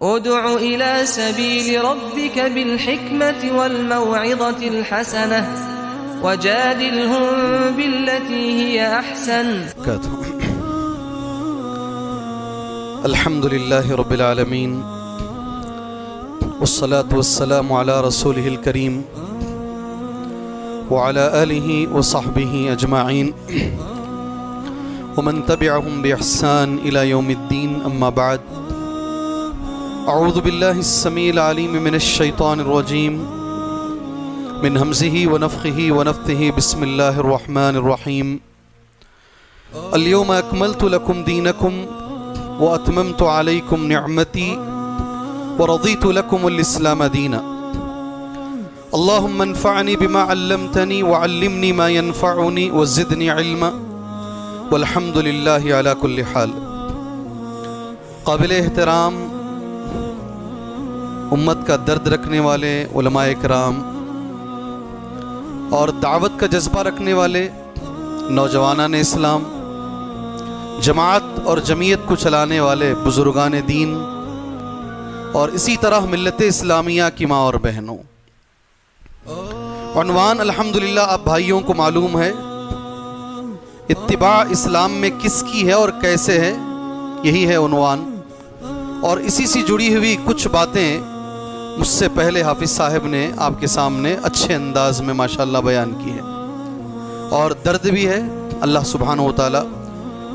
ادع إلى سبيل ربك بالحكمة والموعظة الحسنة وجادلهم بالتي هي أحسن. الحمد لله رب العالمين والصلاة والسلام على رسوله الكريم وعلى آله وصحبه أجمعين ومن تبعهم بإحسان إلى يوم الدين. أما بعد، أعوذ بالله السميع العليم من الشيطان الرجيم من همزه ونفخه ونفثه. بسم الله الرحمن الرحيم. اليوم أكملت لكم دينكم وأتممت عليكم نعمتي ورضيت لكم الإسلام دينا. اللهم انفعني بما علمتني وعلمني ما ينفعني وزدني علما والحمد لله على كل حال. قابل احترام امت کا درد رکھنے والے علماء کرام اور دعوت کا جذبہ رکھنے والے نوجوانان اسلام، جماعت اور جمعیت کو چلانے والے بزرگان دین، اور اسی طرح ملت اسلامیہ کی ماں اور بہنوں، عنوان الحمدللہ آپ بھائیوں کو معلوم ہے، اتباع اسلام میں کس کی ہے اور کیسے ہے، یہی ہے عنوان. اور اسی سے جڑی ہوئی کچھ باتیں مجھ سے پہلے حافظ صاحب نے آپ کے سامنے اچھے انداز میں ماشاءاللہ بیان کی ہے، اور درد بھی ہے. اللہ سبحانہ و تعالی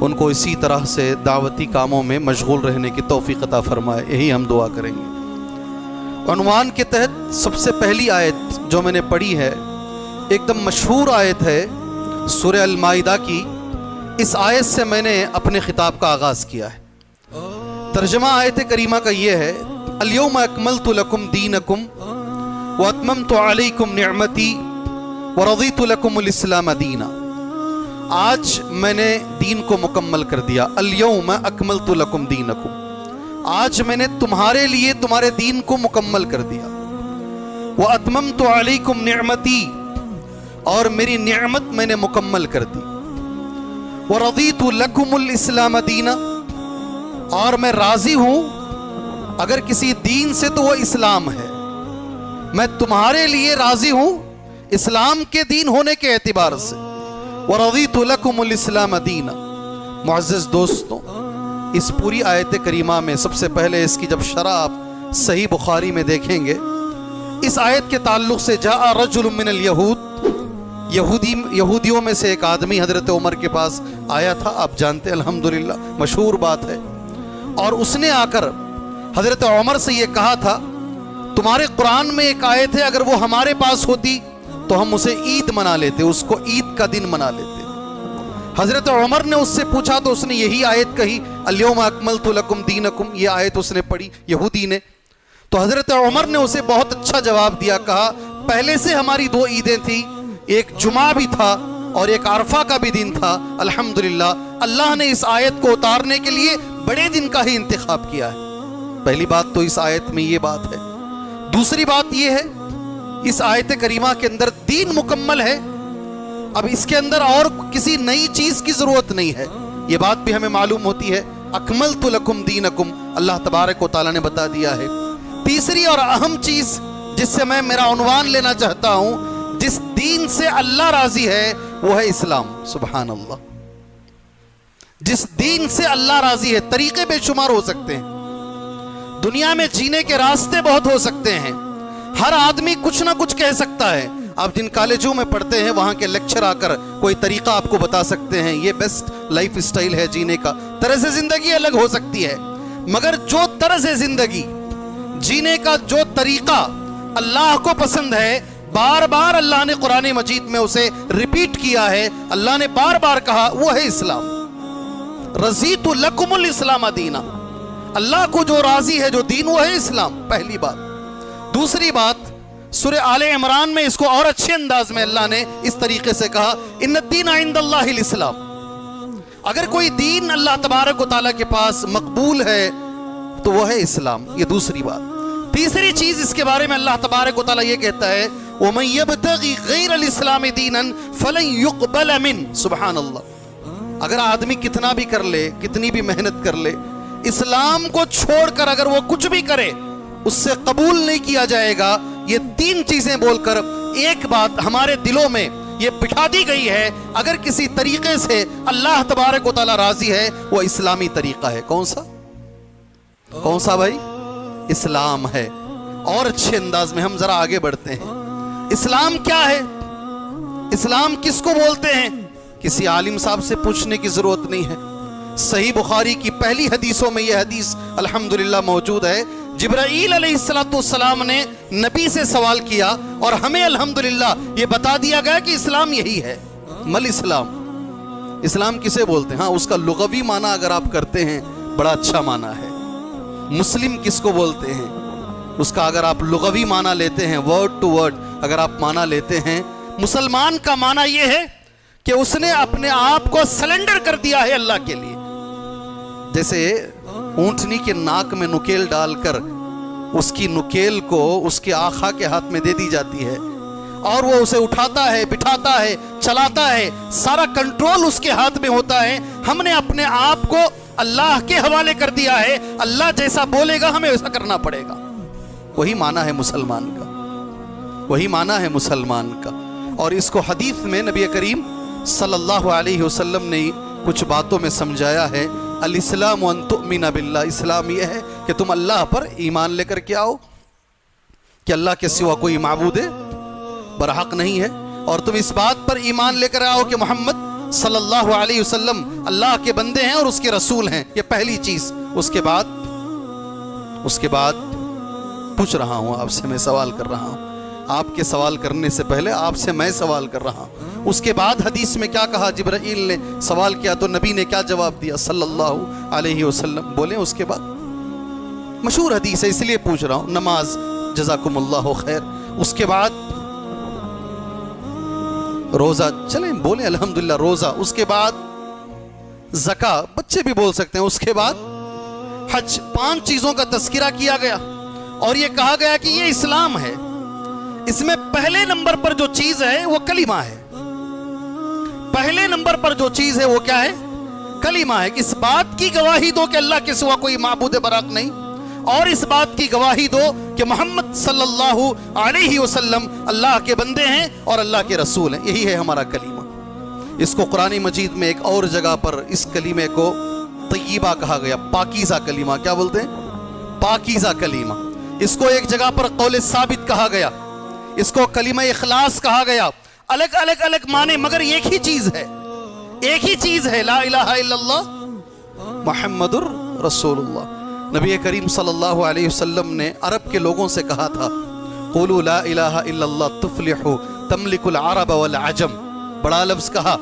ان کو اسی طرح سے دعوتی کاموں میں مشغول رہنے کی توفیق عطا فرمائے، یہی ہم دعا کریں گے. عنوان کے تحت سب سے پہلی آیت جو میں نے پڑھی ہے، ایک دم مشہور آیت ہے سورہ المائدہ کی. اس آیت سے میں نے اپنے خطاب کا آغاز کیا ہے. ترجمہ آیت کریمہ کا یہ ہے: الیوم اکملت لکم دینکم واتممت علیکم نعمتی ورضیت لکم الاسلام دینا. آج میں نے دین کو مکمل کر دیا. الیوم اکملت لکم دینکم، آج میں نے تمہارے لیے تمہارے دین کو مکمل کر دیا. واتممت علیکم نعمتی، اور میری نعمت میں نے مکمل کر دی. ورضیت لکم الاسلام دینا، اور میں راضی ہوں اگر کسی دین سے تو وہ اسلام ہے. میں تمہارے لیے راضی ہوں اسلام کے دین ہونے کے اعتبار سے. وَرَضِيتُ لَكُمُ الْإِسْلَامَ دِينًا. معزز دوستوں، اس پوری آیت کریمہ میں سب سے پہلے اس کی جب شرح آپ صحیح بخاری میں دیکھیں گے، اس آیت کے تعلق سے جاء رجل من الیہود، یہودیوں میں سے ایک آدمی حضرت عمر کے پاس آیا تھا. آپ جانتے ہیں الحمدللہ، مشہور بات ہے. اور اس نے آ کر حضرت عمر سے یہ کہا تھا، تمہارے قرآن میں ایک آیت ہے، اگر وہ ہمارے پاس ہوتی تو ہم اسے عید منا لیتے، اس کو عید کا دن منا لیتے. حضرت عمر نے اس سے پوچھا تو اس نے یہی آیت کہی، الیوم اکملت لکم دینکم. یہ آیت اس نے پڑھی یہودی نے. تو حضرت عمر نے اسے بہت اچھا جواب دیا. کہا پہلے سے ہماری دو عیدیں تھیں، ایک جمعہ بھی تھا اور ایک عرفہ کا بھی دن تھا. الحمدللہ اللہ نے اس آیت کو اتارنے کے لیے بڑے دن کا ہی انتخاب کیا ہے. پہلی بات تو اس آیت میں یہ بات ہے. دوسری بات یہ ہے، اس آیت کریمہ کے اندر دین مکمل ہے. اب اس کے اندر اور کسی نئی چیز کی ضرورت نہیں ہے. یہ بات بھی ہمیں معلوم ہوتی ہے. اکملت لکم دینکم اللہ تبارک و تعالیٰ نے بتا دیا ہے. تیسری اور اہم چیز جس سے میں میرا عنوان لینا چاہتا ہوں، جس دین سے اللہ راضی ہے وہ ہے اسلام. سبحان اللہ. جس دین سے اللہ راضی ہے. طریقے بے شمار ہو سکتے ہیں، دنیا میں جینے کے راستے بہت ہو سکتے ہیں. ہر آدمی کچھ نہ کچھ کہہ سکتا ہے. آپ جن کالجوں میں پڑھتے ہیں وہاں کے لیکچر آ کر کوئی طریقہ آپ کو بتا سکتے ہیں، یہ بیسٹ لائف سٹائل ہے جینے کا. طرز زندگی الگ ہو سکتی ہے، مگر جو طرز زندگی جینے کا جو طریقہ اللہ کو پسند ہے، بار بار اللہ نے قرآن مجید میں اسے ریپیٹ کیا ہے. اللہ نے بار بار کہا وہ ہے اسلام. رضیت لکم الاسلام دینا، اللہ کو جو راضی ہے جو دین وہ ہے اسلام. پہلی بات. دوسری بات، سورہ آل عمران میں اس کو اور اچھے انداز میں اللہ نے اس طریقے سے کہا، ان الدین عند اللہ الاسلام. اگر کوئی دین اللہ تبارک و تعالیٰ کے پاس مقبول ہے تو وہ ہے اسلام. یہ دوسری بات. تیسری چیز اس کے بارے میں اللہ تبارک و تعالیٰ یہ کہتا ہے، وَمَن يَبْتَغِ غَيْرَ الْإِسْلَامِ دِينًا فَلَن يُقْبَلَ مِنْهُ. سبحان اللہ. اگر آدمی کتنا بھی کر لے، کتنی بھی محنت کر لے، اسلام کو چھوڑ کر اگر وہ کچھ بھی کرے اس سے قبول نہیں کیا جائے گا. یہ تین چیزیں بول کر ایک بات ہمارے دلوں میں یہ بٹھا دی گئی ہے، اگر کسی طریقے سے اللہ تبارک و تعالی راضی ہے وہ اسلامی طریقہ ہے. کون سا بھائی؟ اسلام ہے. اور اچھے انداز میں ہم ذرا آگے بڑھتے ہیں. اسلام کیا ہے؟ اسلام کس کو بولتے ہیں؟ کسی عالم صاحب سے پوچھنے کی ضرورت نہیں ہے. صحیح بخاری کی پہلی حدیثوں میں یہ حدیث الحمدللہ موجود ہے. جبرائیل علیہ السلام نے نبی سے سوال کیا اور ہمیں الحمدللہ یہ بتا دیا گیا کہ اسلام یہی ہے. مل اسلام، اسلام کسے بولتے ہیں؟ ہاں اس کا لغوی معنی اگر آپ کرتے ہیں بڑا اچھا معنی ہے. مسلم کس کو بولتے ہیں؟ اس کا اگر آپ لغوی معنی لیتے ہیں، ورڈ ٹو ورڈ اگر آپ معنی لیتے ہیں، مسلمان کا معنی یہ ہے کہ اس نے اپنے آپ کو سلنڈر کر دیا ہے اللہ کے لیے. جیسے اونٹنی کے ناک میں نکیل ڈال کر اس کی نکیل کو اس کے آقا کے ہاتھ میں دے دی جاتی ہے اور وہ اسے اٹھاتا ہے، بٹھاتا ہے، چلاتا ہے، سارا کنٹرول اس کے ہاتھ میں ہوتا ہے. ہم نے اپنے آپ کو اللہ کے حوالے کر دیا ہے. اللہ جیسا بولے گا ہمیں ویسا کرنا پڑے گا. وہی معنی ہے مسلمان کا، وہی معنی ہے مسلمان کا. اور اس کو حدیث میں نبی کریم صلی اللہ علیہ وسلم نے کچھ باتوں میں سمجھایا ہے. الاسلام ان تؤمن باللہ، اسلام یہ ہے کہ تم اللہ پر ایمان لے کر کے آؤ کہ اللہ کے سوا کوئی معبود برحق نہیں ہے، اور تم اس بات پر ایمان لے کر آؤ کہ محمد صلی اللہ علیہ وسلم اللہ کے بندے ہیں اور اس کے رسول ہیں. یہ پہلی چیز. اس کے بعد پوچھ رہا ہوں آپ سے، میں سوال کر رہا ہوں، آپ کے سوال کرنے سے پہلے آپ سے میں سوال کر رہا ہوں. اس کے بعد حدیث میں کیا کہا؟ جبرائیل نے سوال کیا تو نبی نے کیا جواب دیا صلی اللہ علیہ وسلم؟ بولیں. اس کے بعد مشہور حدیث ہے اس لیے پوچھ رہا ہوں. نماز، جزاکم اللہ خیر. اس کے بعد روزہ، چلیں بولیں الحمدللہ روزہ. اس کے بعد زکاة، بچے بھی بول سکتے ہیں. اس کے بعد حج. 5 چیزوں کا تذکرہ کیا گیا اور یہ کہا گیا کہ یہ اسلام ہے. اس میں پہلے نمبر پر جو چیز ہے وہ کلمہ ہے. پہلے نمبر پر جو چیز ہے وہ کیا ہے؟ کلمہ ہے. اس بات کی گواہی دو کہ اللہ کے سوا کوئی معبود برحق نہیں، اور اس بات کی گواہی دو کہ محمد صلی اللہ علیہ وسلم اللہ کے بندے ہیں اور اللہ کے رسول ہیں. یہی ہے ہمارا کلمہ. اس کو قرآن مجید میں ایک اور جگہ پر اس کلمے کو طیبہ کہا گیا، پاکیزہ کلمہ. کیا بولتے ہیں؟ پاکیزہ کلمہ. اس کو ایک جگہ پر قول ثابت کہا گیا، اس کو کلمہ اخلاص کہا گیا. الگ الگ معنی مگر ایک ہی چیز ہے، ایک ہی چیز ہے، لا الہ الا اللہ محمد الرسول اللہ. نبی کریم صلی اللہ علیہ وسلم نے عرب کے لوگوں سے کہا تھا قولوا لا الہ الا اللہ تفلحوا تملک العرب والعجم. بڑا لفظ کہا،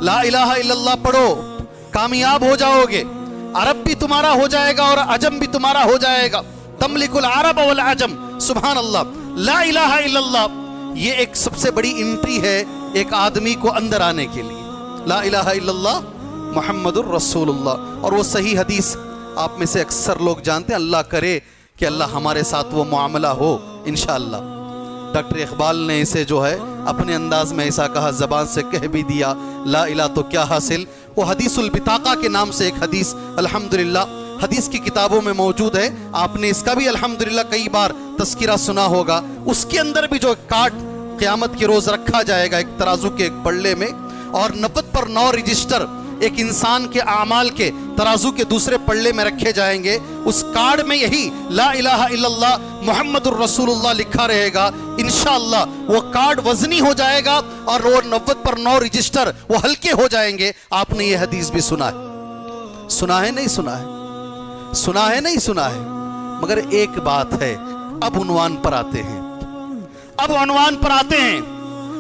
لا الہ الا اللہ پڑھو کامیاب ہو جاؤ گے، عرب بھی تمہارا ہو جائے گا اور عجم بھی تمہارا ہو جائے گا. تملک العرب والعجم. سبحان اللہ. لا الہ الا اللہ یہ ایک سب سے بڑی انٹری ہے ایک آدمی کو اندر آنے کے لیے. لا الہ الا اللہ محمد الرسول اللہ. اور وہ صحیح حدیث آپ میں سے اکثر لوگ جانتے ہیں. اللہ کرے کہ اللہ ہمارے ساتھ وہ معاملہ ہو انشاءاللہ. ڈاکٹر اقبال نے اسے جو ہے اپنے انداز میں ایسا کہا، زبان سے کہہ بھی دیا لا الہ تو کیا حاصل. وہ حدیث البطاقہ کے نام سے ایک حدیث الحمدللہ حدیث کی کتابوں میں موجود ہے. آپ نے اس کا بھی الحمدللہ کئی بار تذکرہ سنا ہوگا. اس کے اندر بھی جو کارڈ قیامت کے روز رکھا جائے گا ایک ترازو کے ایک پلڑے میں، اور 90 پر 9 رجسٹر ایک انسان کے اعمال کے ترازو کے دوسرے پلڑے میں رکھے جائیں گے. اس کارڈ میں یہی لا الہ الا اللہ محمد الرسول اللہ لکھا رہے گا. انشاءاللہ وہ کارڈ وزنی ہو جائے گا اور وہ 90 پر 9 رجسٹر وہ ہلکے ہو جائیں گے. آپ نے یہ حدیث بھی سنا ہے، سنا ہے نہیں سنا ہے؟ سنا ہے نہیں سنا ہے؟ مگر ایک بات ہے، اب عنوان پر آتے ہیں. اب عنوان پر آتے ہیں.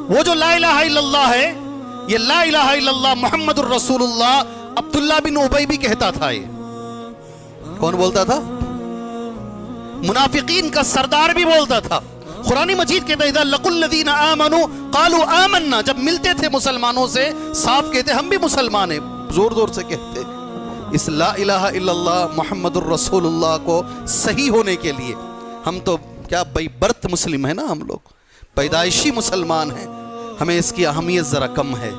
وہ جو لا الہ الا اللہ ہے، یہ لا الہ الا اللہ محمد الرسول اللہ عبداللہ بن ابی بھی کہتا تھا. یہ کون بولتا تھا؟ منافقین کا سردار بھی بولتا تھا. قرآن مجید کہتا ہے اذا لقوا الذین آمنوا قالوا آمنا. جب ملتے تھے مسلمانوں سے صاف کہتے ہم بھی مسلمان ہیں، زور زور سے کہتے. اس لا الہ الا اللہ محمد الرسول اللہ کو صحیح ہونے کے لیے ہم تو کیا بائی برت مسلم ہیں نا، ہم لوگ پیدائشی مسلمان ہیں. ہمیں اس کی اہمیت ذرا کم ہے،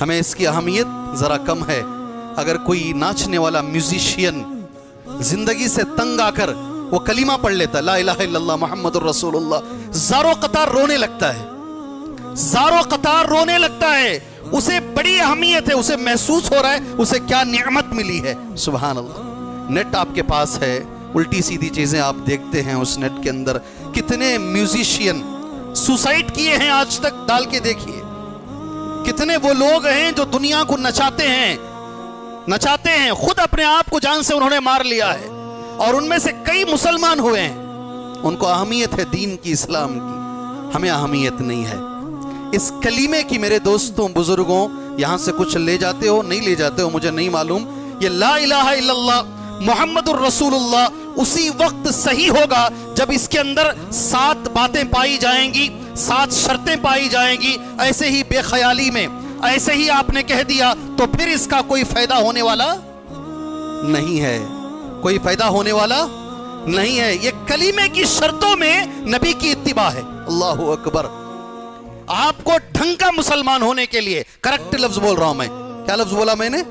ہمیں اس کی اہمیت ذرا کم ہے. اگر کوئی ناچنے والا میوزیشین زندگی سے تنگ آ کر وہ کلمہ پڑھ لیتا لا الہ الا اللہ محمد الرسول اللہ، زاروں قطار رونے لگتا ہے، زاروں قطار رونے لگتا ہے، اسے بڑی اہمیت ہے، اسے محسوس ہو رہا ہے اسے کیا نعمت ملی ہے. سبحان اللہ. نیٹ آپ کے پاس ہے، الٹی سیدھی چیزیں آپ دیکھتے ہیں اس نیٹ کے اندر. کتنے میوزیشین سوسائڈ کیے ہیں آج تک، ڈال کے دیکھیے. کتنے وہ لوگ ہیں جو دنیا کو نچاتے ہیں، خود اپنے آپ کو جان سے انہوں نے مار لیا ہے، اور ان میں سے کئی مسلمان ہوئے ہیں. ان کو اہمیت ہے دین کی، اسلام کی، ہمیں اہمیت نہیں ہے. اس کلمے کی میرے دوستوں بزرگوں، یہاں سے کچھ لے جاتے ہو نہیں لے جاتے ہو مجھے نہیں معلوم، یہ لا الہ الا اللہ محمد الرسول اللہ اسی وقت صحیح ہوگا جب اس کے اندر 7 باتیں پائی جائیں گی، 7 شرطیں پائی جائیں گی. ایسے ہی بے خیالی میں ایسے ہی آپ نے کہہ دیا تو پھر اس کا کوئی فائدہ ہونے والا نہیں ہے، کوئی فائدہ ہونے والا نہیں ہے. یہ کلمے کی شرطوں میں نبی کی اتباع ہے. اللہ اکبر. آپ کو ڈھنگ کا مسلمان ہونے کے لیے، کریکٹ لفظ بول رہا ہوں میں، کیا لفظ بولا میں نے؟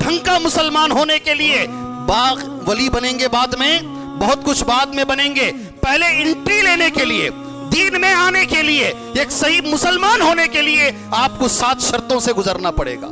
ڈھنگ کا مسلمان ہونے کے لیے باغ ولی بنیں گے، بعد میں بہت کچھ بعد میں بنیں گے. پہلے انٹری لینے کے لیے، دین میں آنے کے لیے، ایک صحیح مسلمان ہونے کے لیے آپ کو 7 شرطوں سے گزرنا پڑے گا.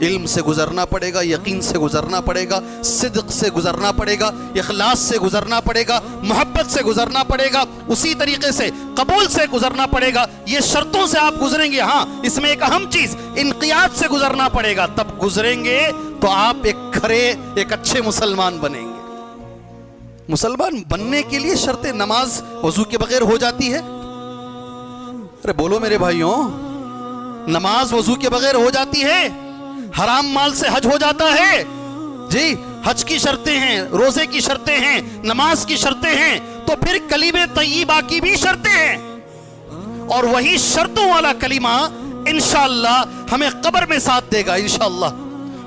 علم سے گزرنا پڑے گا، یقین سے گزرنا پڑے گا، صدق سے گزرنا پڑے گا، اخلاص سے گزرنا پڑے گا، محبت سے گزرنا پڑے گا، اسی طریقے سے قبول سے گزرنا پڑے گا. یہ شرطوں سے آپ گزریں گے. ہاں اس میں ایک اہم چیز انقیاد سے گزرنا پڑے گا. تب گزریں گے تو آپ ایک کھرے، ایک اچھے مسلمان بنیں گے. مسلمان بننے کے لیے شرط نماز وضو کے بغیر ہو جاتی ہے؟ ارے بولو میرے بھائیوں، نماز وضو کے بغیر ہو جاتی ہے؟ حرام مال سے حج ہو جاتا ہے؟ جی حج کی شرطیں ہیں، روزے کی شرطیں ہیں، نماز کی شرطیں ہیں، تو پھر کلمہ طیبہ کی بھی شرطیں ہیں. اور وہی شرطوں والا کلمہ انشاءاللہ ہمیں قبر میں ساتھ دے گا. انشاءاللہ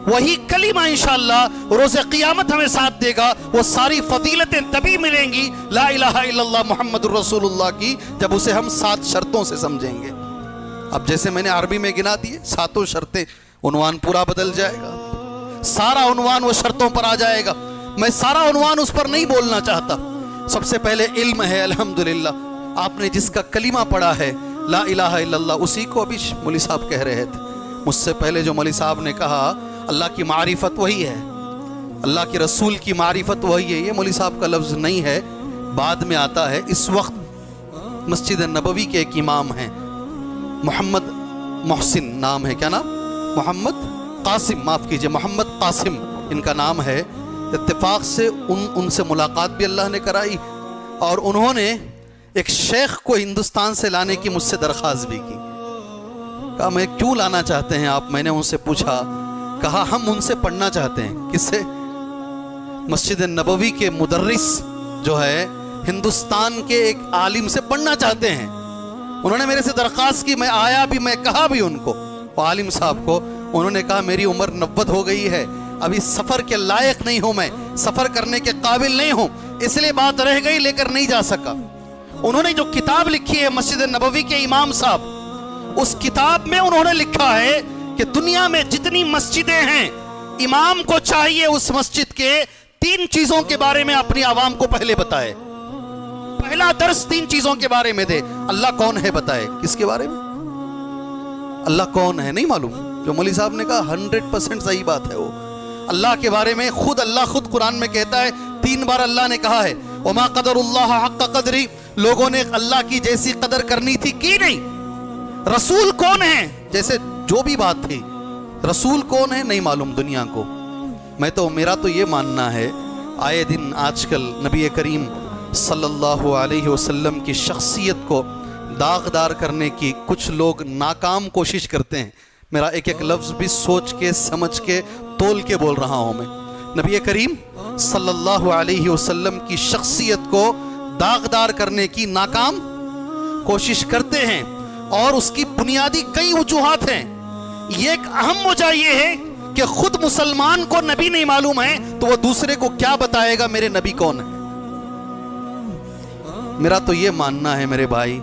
وہی کلمہ انشاءاللہ روز قیامت ہمیں ساتھ دے گا. وہ ساری فضیلتیں تبھی ملیں گی لا الہ الا اللہ محمد الرسول اللہ کی، جب اسے ہم 7 شرطوں سے سمجھیں گے. اب جیسے میں نے عربی میں گنا دیے 7 شرطیں، عنوان پورا بدل جائے گا. سارا عنوان وہ شرطوں پر آ جائے گا. میں سارا عنوان اس پر نہیں بولنا چاہتا. سب سے پہلے علم ہے. الحمدللہ آپ نے جس کا کلمہ پڑھا ہے لا الہ الا اللہ، اسی کو ابھی مولوی صاحب کہہ رہے تھے. مجھ سے پہلے جو مولوی صاحب نے کہا اللہ کی معرفت وہی ہے، اللہ کے رسول کی معرفت وہی ہے، یہ مولوی صاحب کا لفظ نہیں ہے، بعد میں آتا ہے. اس وقت مسجد نبوی کے ایک امام ہیں، محمد محسن نام ہے. کیا نام؟ محمد قاسم، معاف کیجئے، محمد قاسم ان کا نام ہے. اتفاق سے ان سے ملاقات بھی اللہ نے کرائی، اور انہوں نے ایک شیخ کو ہندوستان سے لانے کی مجھ سے درخواست بھی کی. کہا میں کیوں لانا چاہتے ہیں آپ؟ میں نے ان سے پوچھا، کہا ہم ان سے پڑھنا چاہتے ہیں. کس سے؟ مسجد نبوی کے مدرس جو ہے ہندوستان کے ایک عالم سے پڑھنا چاہتے ہیں. انہوں نے میرے سے درخواست کی، میں آیا بھی، میں کہا بھی ان کو، عالم صاحب کو. انہوں نے کہا میری عمر 90 ہو گئی ہے، ابھی سفر کے لائق نہیں ہوں، میں سفر کرنے کے قابل نہیں ہوں، اس لیے بات رہ گئی، لے کر نہیں جا سکا. انہوں نے جو کتاب لکھی ہے مسجد نبوی کے امام صاحب، اس کتاب میں انہوں نے لکھا ہے کہ دنیا میں جتنی مسجدیں ہیں، امام کو چاہیے اس مسجد کے 3 چیزوں کے بارے میں اپنی عوام کو پہلے بتائے. پہلا درس 3 چیزوں کے بارے میں دے. اللہ کون ہے بتائے. کس کے بارے میں؟ اللہ کون ہے نہیں معلوم. جو مولوی صاحب نے کہا 100% صحیح بات ہے. وہ اللہ کے بارے میں اللہ خود قرآن میں کہتا ہے، 3 بار اللہ نے کہا ہے وما قدر اللہ حق قدری. لوگوں نے اللہ کی جیسی قدر کرنی تھی کی نہیں. رسول کون ہے، جیسے جو بھی بات تھی، رسول کون ہے نہیں معلوم دنیا کو. میرا تو یہ ماننا ہے، آئے دن آج کل نبی کریم صلی اللہ علیہ وسلم کی شخصیت کو داغدار کرنے کی کچھ لوگ ناکام کوشش کرتے ہیں. میرا ایک ایک لفظ بھی سوچ کے سمجھ کے تول کے بول رہا ہوں میں. نبی کریم صلی اللہ علیہ وسلم کی شخصیت کو داغدار کرنے کی ناکام کوشش کرتے ہیں، اور اس کی بنیادی کئی وجوہات ہیں. یہ ایک اہم وجہ یہ ہے کہ خود مسلمان کو نبی نہیں معلوم ہے تو وہ دوسرے کو کیا بتائے گا میرے نبی کون ہے. میرا تو یہ ماننا ہے میرے بھائی،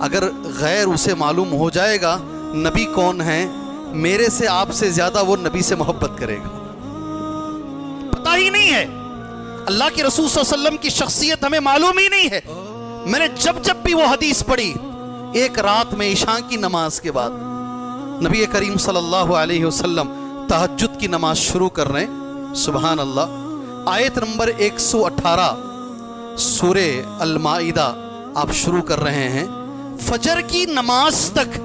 اگر غیر اسے معلوم ہو جائے گا نبی کون ہے، میرے سے آپ سے زیادہ وہ نبی سے محبت کرے گا. پتہ پتا ہی نہیں ہے, اللہ کے رسول صلی اللہ علیہ وسلم کی شخصیت ہمیں معلوم ہی نہیں ہے. میں نے جب بھی وہ حدیث پڑھی, ایک رات میں عشاء کی نماز کے بعد نبی کریم صلی اللہ علیہ وسلم تہجد کی نماز شروع کر رہے ہیں, سبحان اللہ, آیت نمبر 118 سورہ المائدہ آپ شروع کر رہے ہیں, فجر کی نماز تک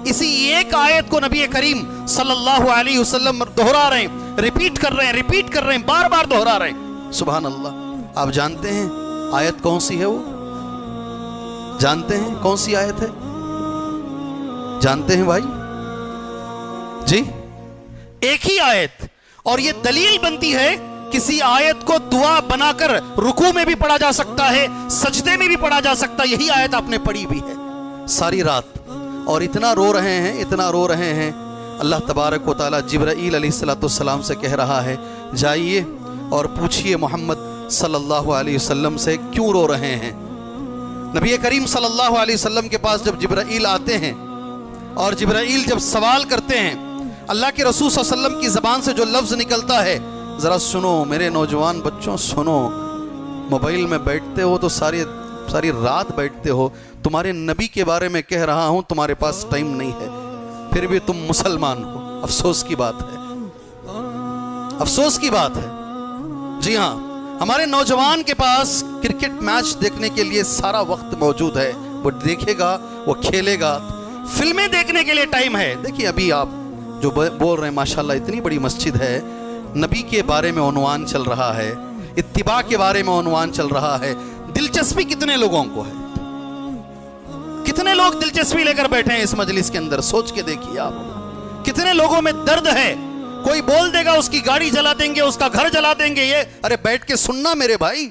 اسی ایک آیت کو نبی کریم صلی اللہ علیہ وسلم دہرا رہے ہیں, ریپیٹ کر رہے ہیں, بار بار دہرا رہے ہیں, سبحان اللہ. آپ جانتے ہیں آیت کون سی ہے؟ وہ جانتے ہیں کون سی آیت ہے؟ جانتے ہیں بھائی جی؟ ایک ہی آیت, اور یہ دلیل بنتی ہے کسی آیت کو دعا بنا کر رکوع میں بھی پڑھا جا سکتا ہے, سجدے میں بھی پڑھا جا سکتا ہے. یہی آیت آپ نے پڑھی بھی ہے ساری رات, اور اتنا رو رہے ہیں. اللہ تبارک و تعالی جبرائیل علیہ السلام سے کہہ رہا ہے, جائیے اور پوچھئے محمد صلی اللہ علیہ وسلم سے کیوں رو رہے ہیں. نبی کریم صلی اللہ علیہ وسلم کے پاس جب جبرائیل آتے ہیں اور جبرائیل جب سوال کرتے ہیں, اللہ کے رسول صلی اللہ علیہ وسلم کی زبان سے جو لفظ نکلتا ہے, ذرا سنو میرے نوجوان بچوں, سنو, موبائل میں بیٹھتے ہو تو ساری رات بیٹھتے ہو, تمہارے نبی کے بارے میں کہہ رہا ہوں, تمہارے پاس ٹائم نہیں ہے, پھر بھی تم مسلمان ہو. افسوس کی بات ہے, افسوس کی بات ہے. جی ہاں, ہمارے نوجوان کے پاس کرکٹ میچ دیکھنے کے لیے سارا وقت موجود ہے, وہ دیکھے گا, وہ کھیلے گا. فلمیں دیکھنے کے لیے ٹائم ہے. دیکھیے ابھی آپ جو بول رہے ہیں ماشاءاللہ اتنی بڑی مسجد ہے, نبی کے بارے میں عنوان چل رہا ہے, اتباع کے بارے میں عنوان چل رہا ہے. دلچسپی کتنے لوگوں کو ہے؟ کتنے لوگ دلچسپی لے کر بیٹھے ہیں اس مجلس کے اندر؟ سوچ کے دیکھیے آپ, کتنے لوگوں میں درد ہے. کوئی بول دے گا اس کی گاڑی جلا دیں گے, اس کا گھر جلا دیں گے. یہ ارے بیٹھ کے سننا میرے بھائی,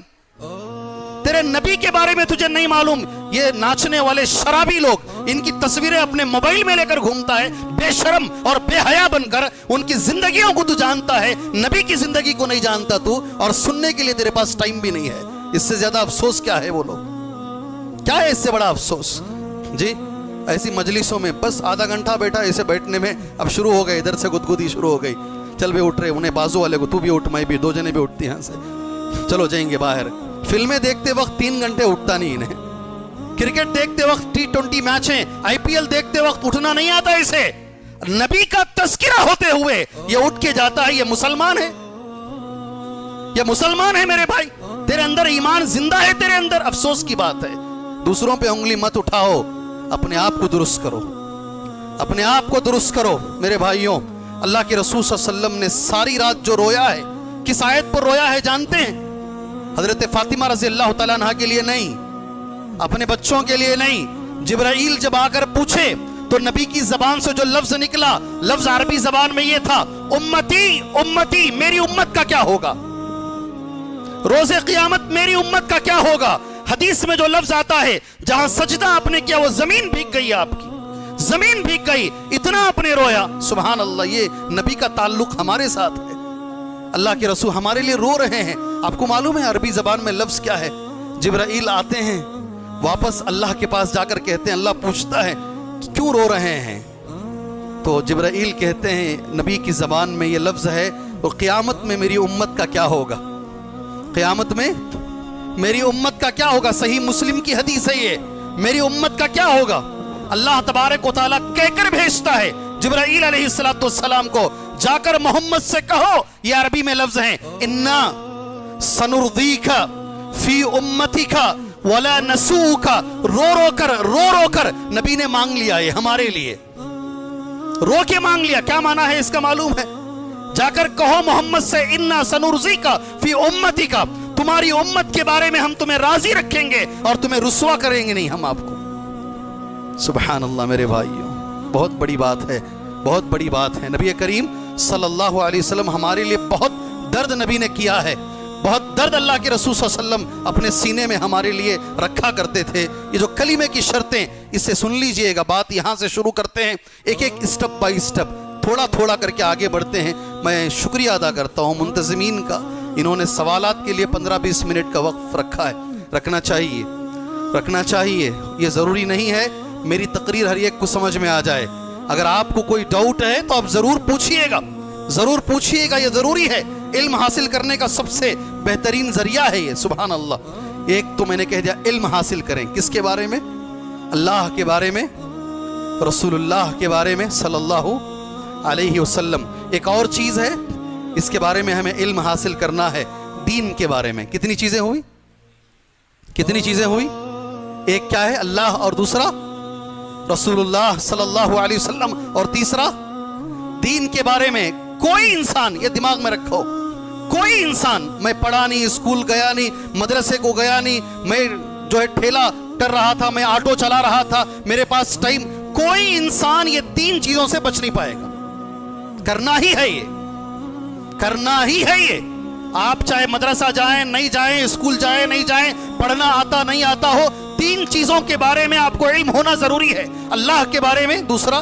تیرے نبی کے بارے میں تجھے نہیں معلوم. یہ ناچنے والے شرابی لوگ, ان کی تصویریں اپنے موبائل میں لے کر گھومتا ہے, بے شرم اور بے حیا بن کر. ان کی زندگیوں کو تو جانتا ہے, نبی کی زندگی کو نہیں جانتا تو, اور سننے کے لیے تیرے پاس ٹائم بھی نہیں ہے. اس سے زیادہ افسوس کیا ہے؟ وہ لوگ کیا ہے اس سے بڑا افسوس؟ جی ایسی مجلسوں میں بس آدھا گھنٹہ بیٹھا, ایسے بیٹھنے میں اب شروع ہو گئے, ادھر سے گدگدی شروع ہو گئی. چل بھی اٹھ رہے, انہیں بازو والے کو تو بھی اٹھ, میں بھی, دو جنے بھی اٹھتی یہاں سے, چلو جائیں گے باہر. فلمیں دیکھتے وقت 3 گھنٹے اٹھتا نہیں انہیں, کرکٹ دیکھتے وقت T20 میچ ہیں, IPL دیکھتے وقت اٹھنا نہیں آتا اسے. نبی کا تذکرہ ہوتے ہوئے یہ اٹھ کے جاتا ہے. یہ مسلمان ہے, یہ مسلمان ہے میرے بھائی. تیرے اندر ایمان زندہ ہے تیرے اندر. افسوس کی بات ہے. دوسروں پہ انگلی مت اٹھاؤ, اپنے آپ کو درست کرو, اپنے آپ کو درست کرو میرے بھائیوں. اللہ کے رسول صلی اللہ علیہ وسلم نے ساری رات جو رویا ہے, کس آیت پر رویا ہے جانتے ہیں؟ حضرت فاطمہ رضی اللہ تعالیٰ عنہ کے لیے نہیں, اپنے بچوں کے لیے نہیں. جبرائیل جب آ کر پوچھے تو نبی کی زبان سے جو لفظ نکلا, لفظ عربی زبان میں یہ تھا, امتی امتی, میری امت کا کیا ہوگا, روز قیامت میری امت کا کیا ہوگا. حدیث میں جو لفظ آتا ہے, جہاں سجدہ آپ نے کیا وہ زمین بھیگ گئی, آپ کی زمین بھیگ گئی, اتنا آپ نے رویا. سبحان اللہ, یہ نبی کا تعلق ہمارے ساتھ ہے. اللہ کے رسول ہمارے لیے رو رہے ہیں. آپ کو معلوم ہے عربی زبان میں لفظ کیا ہے؟ جبرائیل آتے ہیں واپس اللہ کے پاس جا کر کہتے ہیں, اللہ پوچھتا ہے کیوں رو رہے ہیں, تو جبرائیل کہتے ہیں نبی کی زبان میں یہ لفظ ہے, تو قیامت میں میری امت کا کیا ہوگا, قیامت میں میری امت کا کیا ہوگا. صحیح مسلم کی حدیث ہے یہ, میری امت کا کیا ہوگا. اللہ تبارک و تعالیٰ کہہ کر بھیجتا ہے جبرائیل علیہ السلام کو, جا کر محمد سے کہو, یہ عربی میں لفظ ہیں, انا سنرضیک فی امتک ولا نسوک. رو رو کر نبی نے مانگ لیا ہے ہمارے لیے, رو کے مانگ لیا. کیا معنی ہے اس کا معلوم ہے؟ جا کر کہو محمد سے, انا سنرضیک فی امتک, تمہاری امت کے بارے میں ہم تمہیں راضی رکھیں گے اور تمہیں رسوا کریں گے نہیں ہم آپ کو. سبحان اللہ میرے بھائیوں, بہت بڑی بات ہے, بہت بڑی بات ہے. نبی کریم صلی اللہ علیہ وسلم ہمارے لیے بہت درد نبی نے کیا ہے, بہت درد اللہ کے رسول صلی اللہ علیہ وسلم اپنے سینے میں ہمارے لیے رکھا کرتے تھے. یہ جو کلمے کی شرطیں, اسے سن لیجئے گا. بات یہاں سے شروع کرتے ہیں, ایک ایک اسٹیپ بائی اسٹیپ, تھوڑا تھوڑا کر کے آگے بڑھتے ہیں. میں شکریہ ادا کرتا ہوں منتظمین کا, انہوں نے سوالات کے لیے 15-20 منٹ کا وقف رکھا ہے. رکھنا چاہیے. یہ ضروری نہیں ہے میری تقریر ہر ایک کو سمجھ میں آ جائے. اگر آپ کو کوئی ڈاؤٹ ہے تو آپ ضرور پوچھئے گا, یہ ضروری ہے. علم حاصل کرنے کا سب سے بہترین ذریعہ ہے یہ، سبحان اللہ۔ ایک تو میں نے کہہ دیا علم حاصل کریں، کس کے بارے میں؟ اللہ کے بارے میں، رسول اللہ کے بارے میں صلی اللہ علیہ وسلم۔ ایک اور چیز ہے اس کے بارے میں ہمیں علم حاصل کرنا ہے، دین کے بارے میں۔ کتنی چیزیں ہوئی؟ کتنی چیزیں ہوئی؟ ایک کیا ہے؟ اللہ، اور دوسرا رسول اللہ صلی اللہ علیہ وسلم، اور تیسرا دین کے بارے میں۔ کوئی انسان، یہ دماغ میں رکھو، کوئی انسان، میں پڑھا نہیں، اسکول گیا نہیں، مدرسے کو گیا نہیں، میں جو ہے ٹھیلا کر رہا تھا، میں آٹو چلا رہا تھا، میرے پاس ٹائم، کوئی انسان یہ تین چیزوں سے بچ نہیں پائے گا۔ کرنا ہی ہے یہ، کرنا ہی ہے یہ۔ آپ چاہے مدرسہ جائیں نہیں جائیں، اسکول جائیں نہیں جائیں، پڑھنا آتا نہیں آتا ہو، تین چیزوں کے بارے میں آپ کو علم ہونا ضروری ہے۔ اللہ کے بارے میں، دوسرا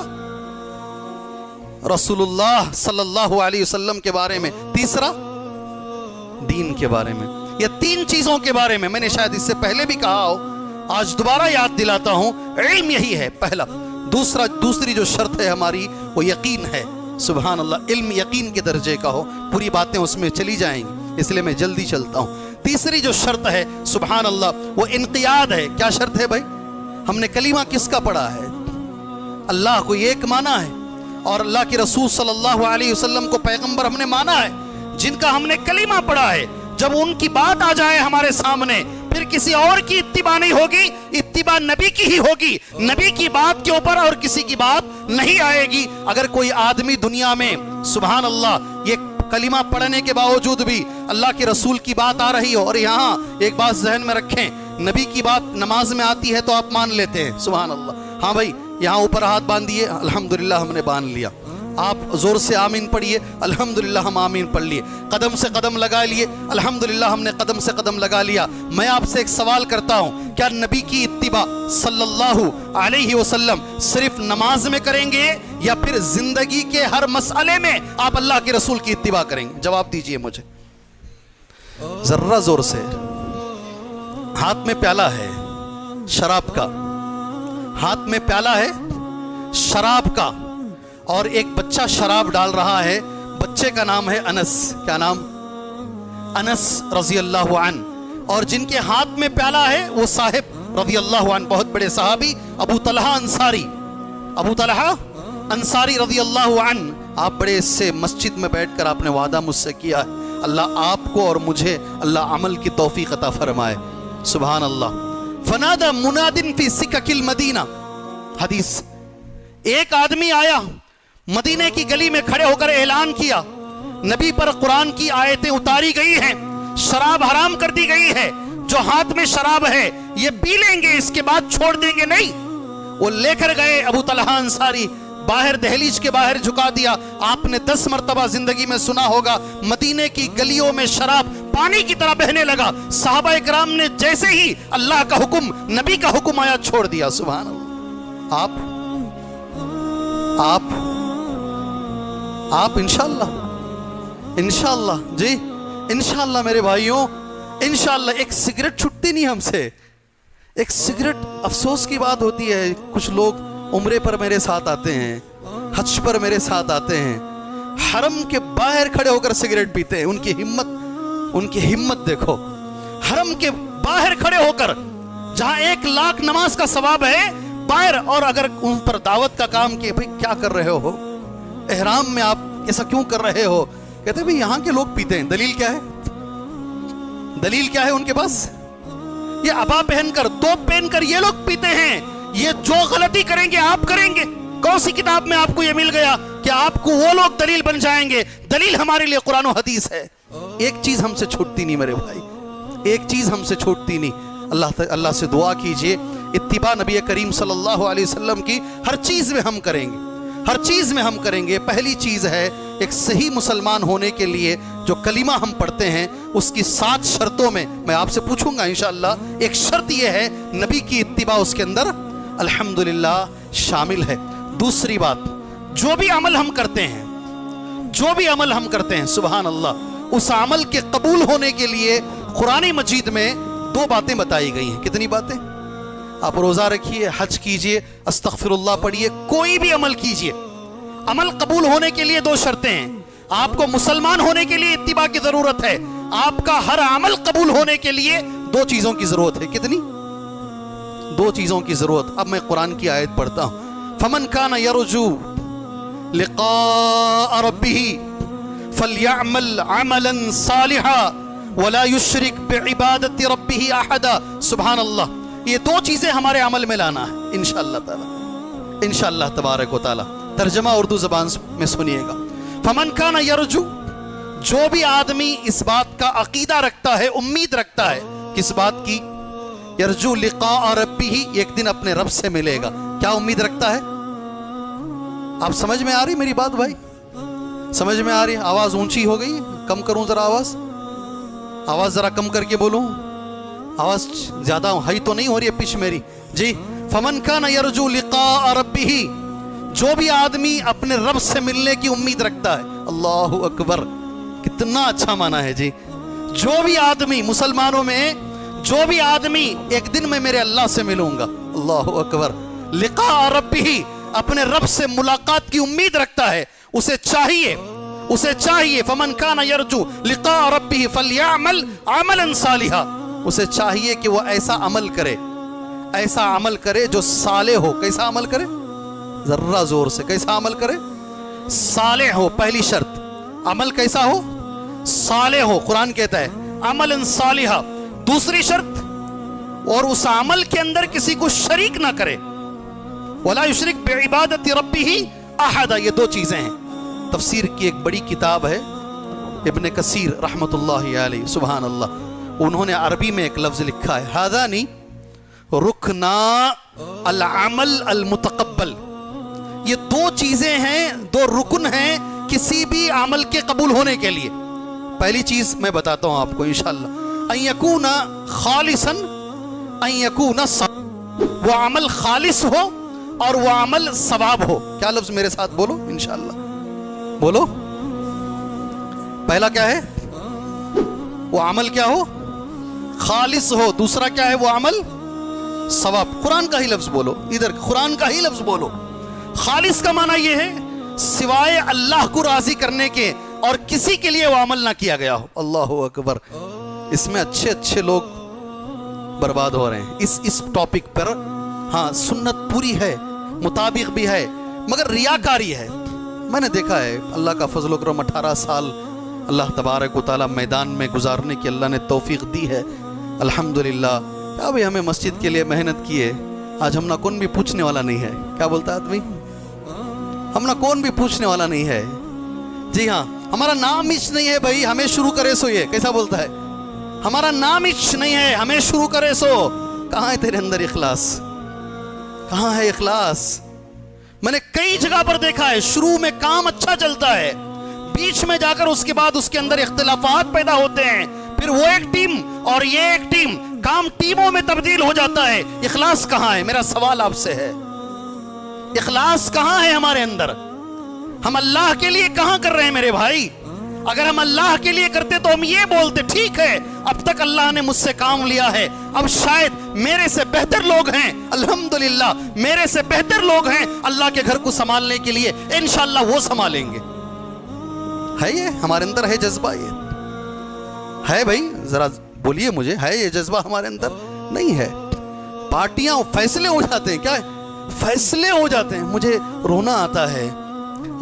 رسول اللہ صلی اللہ علیہ وسلم کے بارے میں، تیسرا دین کے بارے میں۔ یہ تین چیزوں کے بارے میں میں نے شاید اس سے پہلے بھی کہا ہو، آج دوبارہ یاد دلاتا ہوں، علم یہی ہے پہلا۔ دوسری جو شرط ہے ہماری وہ یقین ہے، سبحان اللہ۔ علم یقین کے درجے کا ہو، پوری باتیں اس میں چلی جائیں گی، اس لیے میں جلدی چلتا ہوں۔ تیسری جو شرط ہے سبحان اللہ وہ انقیاد ہے۔ کیا شرط ہے بھائی؟ ہم نے کلمہ کس کا پڑھا ہے؟ اللہ کو ایک مانا ہے، اور اللہ کے رسول صلی اللہ علیہ وسلم کو پیغمبر ہم نے مانا ہے، جن کا ہم نے کلمہ پڑھا ہے۔ جب ان کی بات آ جائے ہمارے سامنے، پھر کسی اور کی اتباع نہیں ہوگی، اتباع نبی کی ہی ہوگی۔ نبی کی بات کے اوپر اور کسی کی بات نہیں آئے گی۔ اگر کوئی آدمی دنیا میں سبحان اللہ یہ کلمہ پڑھنے کے باوجود بھی اللہ کے رسول کی بات آ رہی ہو، اور یہاں ایک بات ذہن میں رکھیں، نبی کی بات نماز میں آتی ہے تو آپ مان لیتے ہیں، سبحان اللہ۔ ہاں بھائی، یہاں اوپر ہاتھ باندھیے، الحمدللہ ہم نے باندھ لیا۔ آپ زور سے آمین پڑھیے، الحمدللہ ہم آمین پڑھ لیے۔ قدم سے قدم لگا لیے، الحمدللہ ہم نے قدم سے قدم لگا لیا۔ میں آپ سے ایک سوال کرتا ہوں، کیا نبی کی اتباع صلی اللہ علیہ وسلم صرف نماز میں کریں گے، یا پھر زندگی کے ہر مسئلے میں آپ اللہ کے رسول کی اتباع کریں گے؟ جواب دیجئے مجھے ذرا زور سے۔ ہاتھ میں پیالہ ہے شراب کا، ہاتھ میں پیالہ ہے شراب کا، اور ایک بچہ شراب ڈال رہا ہے، بچے کا نام ہے انس۔ کیا نام؟ انس رضی اللہ عنہ۔ اور جن کے ہاتھ میں پیالہ ہے وہ صاحب رضی اللہ عنہ، بہت بڑے صحابی ابو طلحہ انصاری، ابو طلحہ انصاری رضی اللہ عنہ۔ آپ بڑے اس سے مسجد میں بیٹھ کر آپ نے وعدہ مجھ سے کیا ہے، اللہ آپ کو اور مجھے اللہ عمل کی توفیق عطا فرمائے، سبحان اللہ۔ فنادى مناد فی سکک المدینہ، حدیث، ایک آدمی آیا مدینے کی گلی میں کھڑے ہو کر اعلان کیا، نبی پر قرآن کی آیتیں اتاری گئی ہیں، شراب حرام کر دی گئی ہے، جو ہاتھ میں شراب ہے یہ پی لیں گے، اس کے بعد چھوڑ دیں گے نہیں۔ وہ لے کر گئے ابو طلحہ انصاری، باہر دہلیز کے باہر جھکا دیا۔ آپ نے 10 مرتبہ زندگی میں سنا ہوگا، مدینے کی گلیوں میں شراب پانی کی طرح بہنے لگا۔ صحابہ کرام نے جیسے ہی اللہ کا حکم، نبی کا حکم آیا، چھوڑ دیا، سبحان اللہ۔ آپ انشاءاللہ جی انشاءاللہ میرے بھائیوں، انشاءاللہ ایک سگریٹ چھٹتی نہیں ہم سے، ایک سگریٹ۔ افسوس کی بات ہوتی ہے، کچھ لوگ عمرے پر میرے ساتھ آتے ہیں، حج پر میرے ساتھ آتے ہیں، حرم کے باہر کھڑے ہو کر سگریٹ پیتے ہیں۔ ان کی ہمت دیکھو، حرم کے باہر کھڑے ہو کر، جہاں 1 لاکھ نماز کا ثواب ہے، باہر، اور اگر ان پر دعوت کا کام کیے، بھئی کیا کر رہے ہو، احرام میں آپ ایسا کیوں کر رہے ہو؟ کہتے ہیں بھئی یہاں کے لوگ پیتے ہیں، دلیل کیا ہے؟ دلیل کیا ہے ان کے پاس؟ یہ عبا پہن کر، توپ پہن کر یہ لوگ پیتے ہیں، یہ جو غلطی کریں گے آپ کریں گے۔ کون سی کتاب میں آپ کو یہ مل گیا کہ آپ کو وہ لوگ دلیل بن جائیں گے؟ دلیل ہمارے لیے قرآن و حدیث ہے۔ ایک چیز ہم سے چھوٹتی نہیں میرے بھائی، ایک چیز ہم سے چھوٹتی نہیں۔ اللہ سے دعا کیجئے، اتباع نبی کریم صلی اللہ علیہ وسلم کی ہر چیز میں ہم کریں گے، ہر چیز میں ہم کریں گے۔ پہلی چیز ہے، ایک صحیح مسلمان ہونے کے لیے جو کلمہ ہم پڑھتے ہیں اس کی 7 شرطوں میں میں آپ سے پوچھوں گا انشاءاللہ، ایک شرط یہ ہے نبی کی اتباع اس کے اندر الحمدللہ شامل ہے۔ دوسری بات، جو بھی عمل ہم کرتے ہیں سبحان اللہ، اس عمل کے قبول ہونے کے لیے قرآن مجید میں 2 باتیں بتائی گئی ہیں۔ کتنی باتیں؟ آپ روزہ رکھیے، حج کیجئے، استغفر اللہ پڑھیے، کوئی بھی عمل کیجئے، عمل قبول ہونے کے لیے 2 شرطیں ہیں۔ آپ کو مسلمان ہونے کے لیے اتباع کی ضرورت ہے. آپ کا ہر عمل قبول ہونے کے لیے دو چیزوں کی ضرورت ہے. کتنی؟ دو چیزوں کی ضرورت. اب میں قرآن کی آیت پڑھتا ہوں. فمن کان یرجو لقاء ربہ فلیعمل عملا صالحا ولا یشرک بعبادت ربہ احدا. سبحان اللہ. یہ دو چیزیں ہمارے عمل میں لانا ہے انشاءاللہ تعالی، انشاءاللہ تبارک و تعالی. ترجمہ اردو زبان میں سنیے گا. فمن کان یرجو، جو بھی آدمی اس بات کا عقیدہ رکھتا ہے، امید رکھتا ہے. کس بات کی؟ یرجو لقاء ربہ، ایک دن اپنے رب سے ملے گا. کیا امید رکھتا ہے؟ آپ سمجھ میں آ رہی میری بات بھائی؟ سمجھ میں آ رہی؟ آواز اونچی ہو گئی، کم کروں ذرا آواز ذرا کم کر کے بولوں. آواز زیادہ ہائی تو نہیں ہو رہی ہے پچ میری؟ جی. فمن کان یرجو لقاء ربہ، جو بھی آدمی اپنے رب سے ملنے کی امید رکھتا ہے. اللہ اکبر، کتنا اچھا معنی ہے جی. جو بھی آدمی، مسلمانوں میں جو بھی آدمی ایک دن میں میرے اللہ سے ملوں گا. اللہ اکبر. لقاء ربہ، اپنے رب سے ملاقات کی امید رکھتا ہے. اسے چاہیے فمن کان یرجو لقاء ربہ فلیعمل عملا صالحا. اسے چاہیے کہ وہ ایسا عمل کرے جو صالح ہو. کیسا عمل کرے؟ ذرا زور سے. کیسا عمل کرے؟ صالح ہو. پہلی شرط، عمل کیسا ہو؟ صالح ہو. قرآن کہتا ہے عملا صالحا. دوسری شرط، اور اس عمل کے اندر کسی کو شریک نہ کرے. ولا یشرک بعبادت ربہ احدا. یہ دو چیزیں ہیں. تفسیر کی ایک بڑی کتاب ہے ابن کثیر رحمت اللہ علیہ، سبحان اللہ. انہوں نے عربی میں ایک لفظ لکھا ہے، ہذانی رکنا العمل المتقبل. یہ دو چیزیں ہیں، دو رکن ہیں کسی بھی عمل کے قبول ہونے کے لیے. پہلی چیز میں بتاتا ہوں آپ کو انشاءاللہ، ان یکون خالصا، ان یکون صواب، وہ عمل خالص ہو اور وہ عمل ثواب ہو. کیا لفظ؟ میرے ساتھ بولو انشاءاللہ، بولو. پہلا کیا ہے؟ وہ عمل کیا ہو؟ خالص ہو. دوسرا کیا ہے؟ وہ عمل ثواب. قرآن کا ہی لفظ بولو، ادھر قرآن کا ہی لفظ بولو. خالص کا معنی یہ ہے سوائے اللہ کو راضی کرنے کے اور کسی کے لیے وہ عمل نہ کیا گیا ہو. اللہ اکبر. اس میں اچھے لوگ برباد ہو رہے ہیں اس ٹاپک پر. ہاں، سنت پوری ہے، مطابق بھی ہے، مگر ریاکاری ہے. میں نے دیکھا ہے. اللہ کا فضل و کرم، 18 سال اللہ تبارک و تعالی میدان میں گزارنے کی اللہ نے توفیق دی ہے الحمدللہ. کیا بھئی ہمیں مسجد کے لیے محنت کی ہے. آج ہم نہ کون بھی پوچھنے والا نہیں ہے. کیا بولتا ہے آدمی؟ ہم نہ کون بھی پوچھنے والا نہیں ہے. جی ہاں، ہمارا نام اچ نہیں ہے بھائی، ہمیں شروع کرے سو. یہ کیسا بولتا ہے؟ ہمارا نام اچ نہیں ہے، ہمیں شروع کرے سو. کہاں ہے تیرے اندر اخلاص؟ کہاں ہے اخلاص؟ میں نے کئی جگہ پر دیکھا ہے، شروع میں کام اچھا چلتا ہے، بیچ میں جا کر اس کے بعد اس کے اندر اختلافات پیدا ہوتے ہیں، پھر وہ ایک ٹیم اور یہ ایک ٹیم، کام ٹیموں میں تبدیل ہو جاتا ہے. اخلاص کہاں ہے؟ میرا سوال آپ سے ہے، اخلاص کہاں ہے ہمارے اندر؟ ہم اللہ کے لیے کہاں کر رہے ہیں میرے بھائی؟ اگر ہم اللہ کے لیے کرتے تو ہم یہ بولتے، ٹھیک ہے اب تک اللہ نے مجھ سے کام لیا ہے، اب شاید میرے سے بہتر لوگ ہیں، الحمدللہ میرے سے بہتر لوگ ہیں اللہ کے گھر کو سنبھالنے کے لیے، انشاءاللہ وہ سنبھالیں گے. ہے یہ ہمارے اندر؟ ہے جذبہ؟ یہ ہے بھائی؟ ذرا بولیے مجھے، ہے یہ جذبہ ہمارے اندر؟ نہیں ہے. پارٹیاں فیصلے ہو جاتے ہیں، کیا فیصلے ہو جاتے ہیں. مجھے رونا آتا ہے.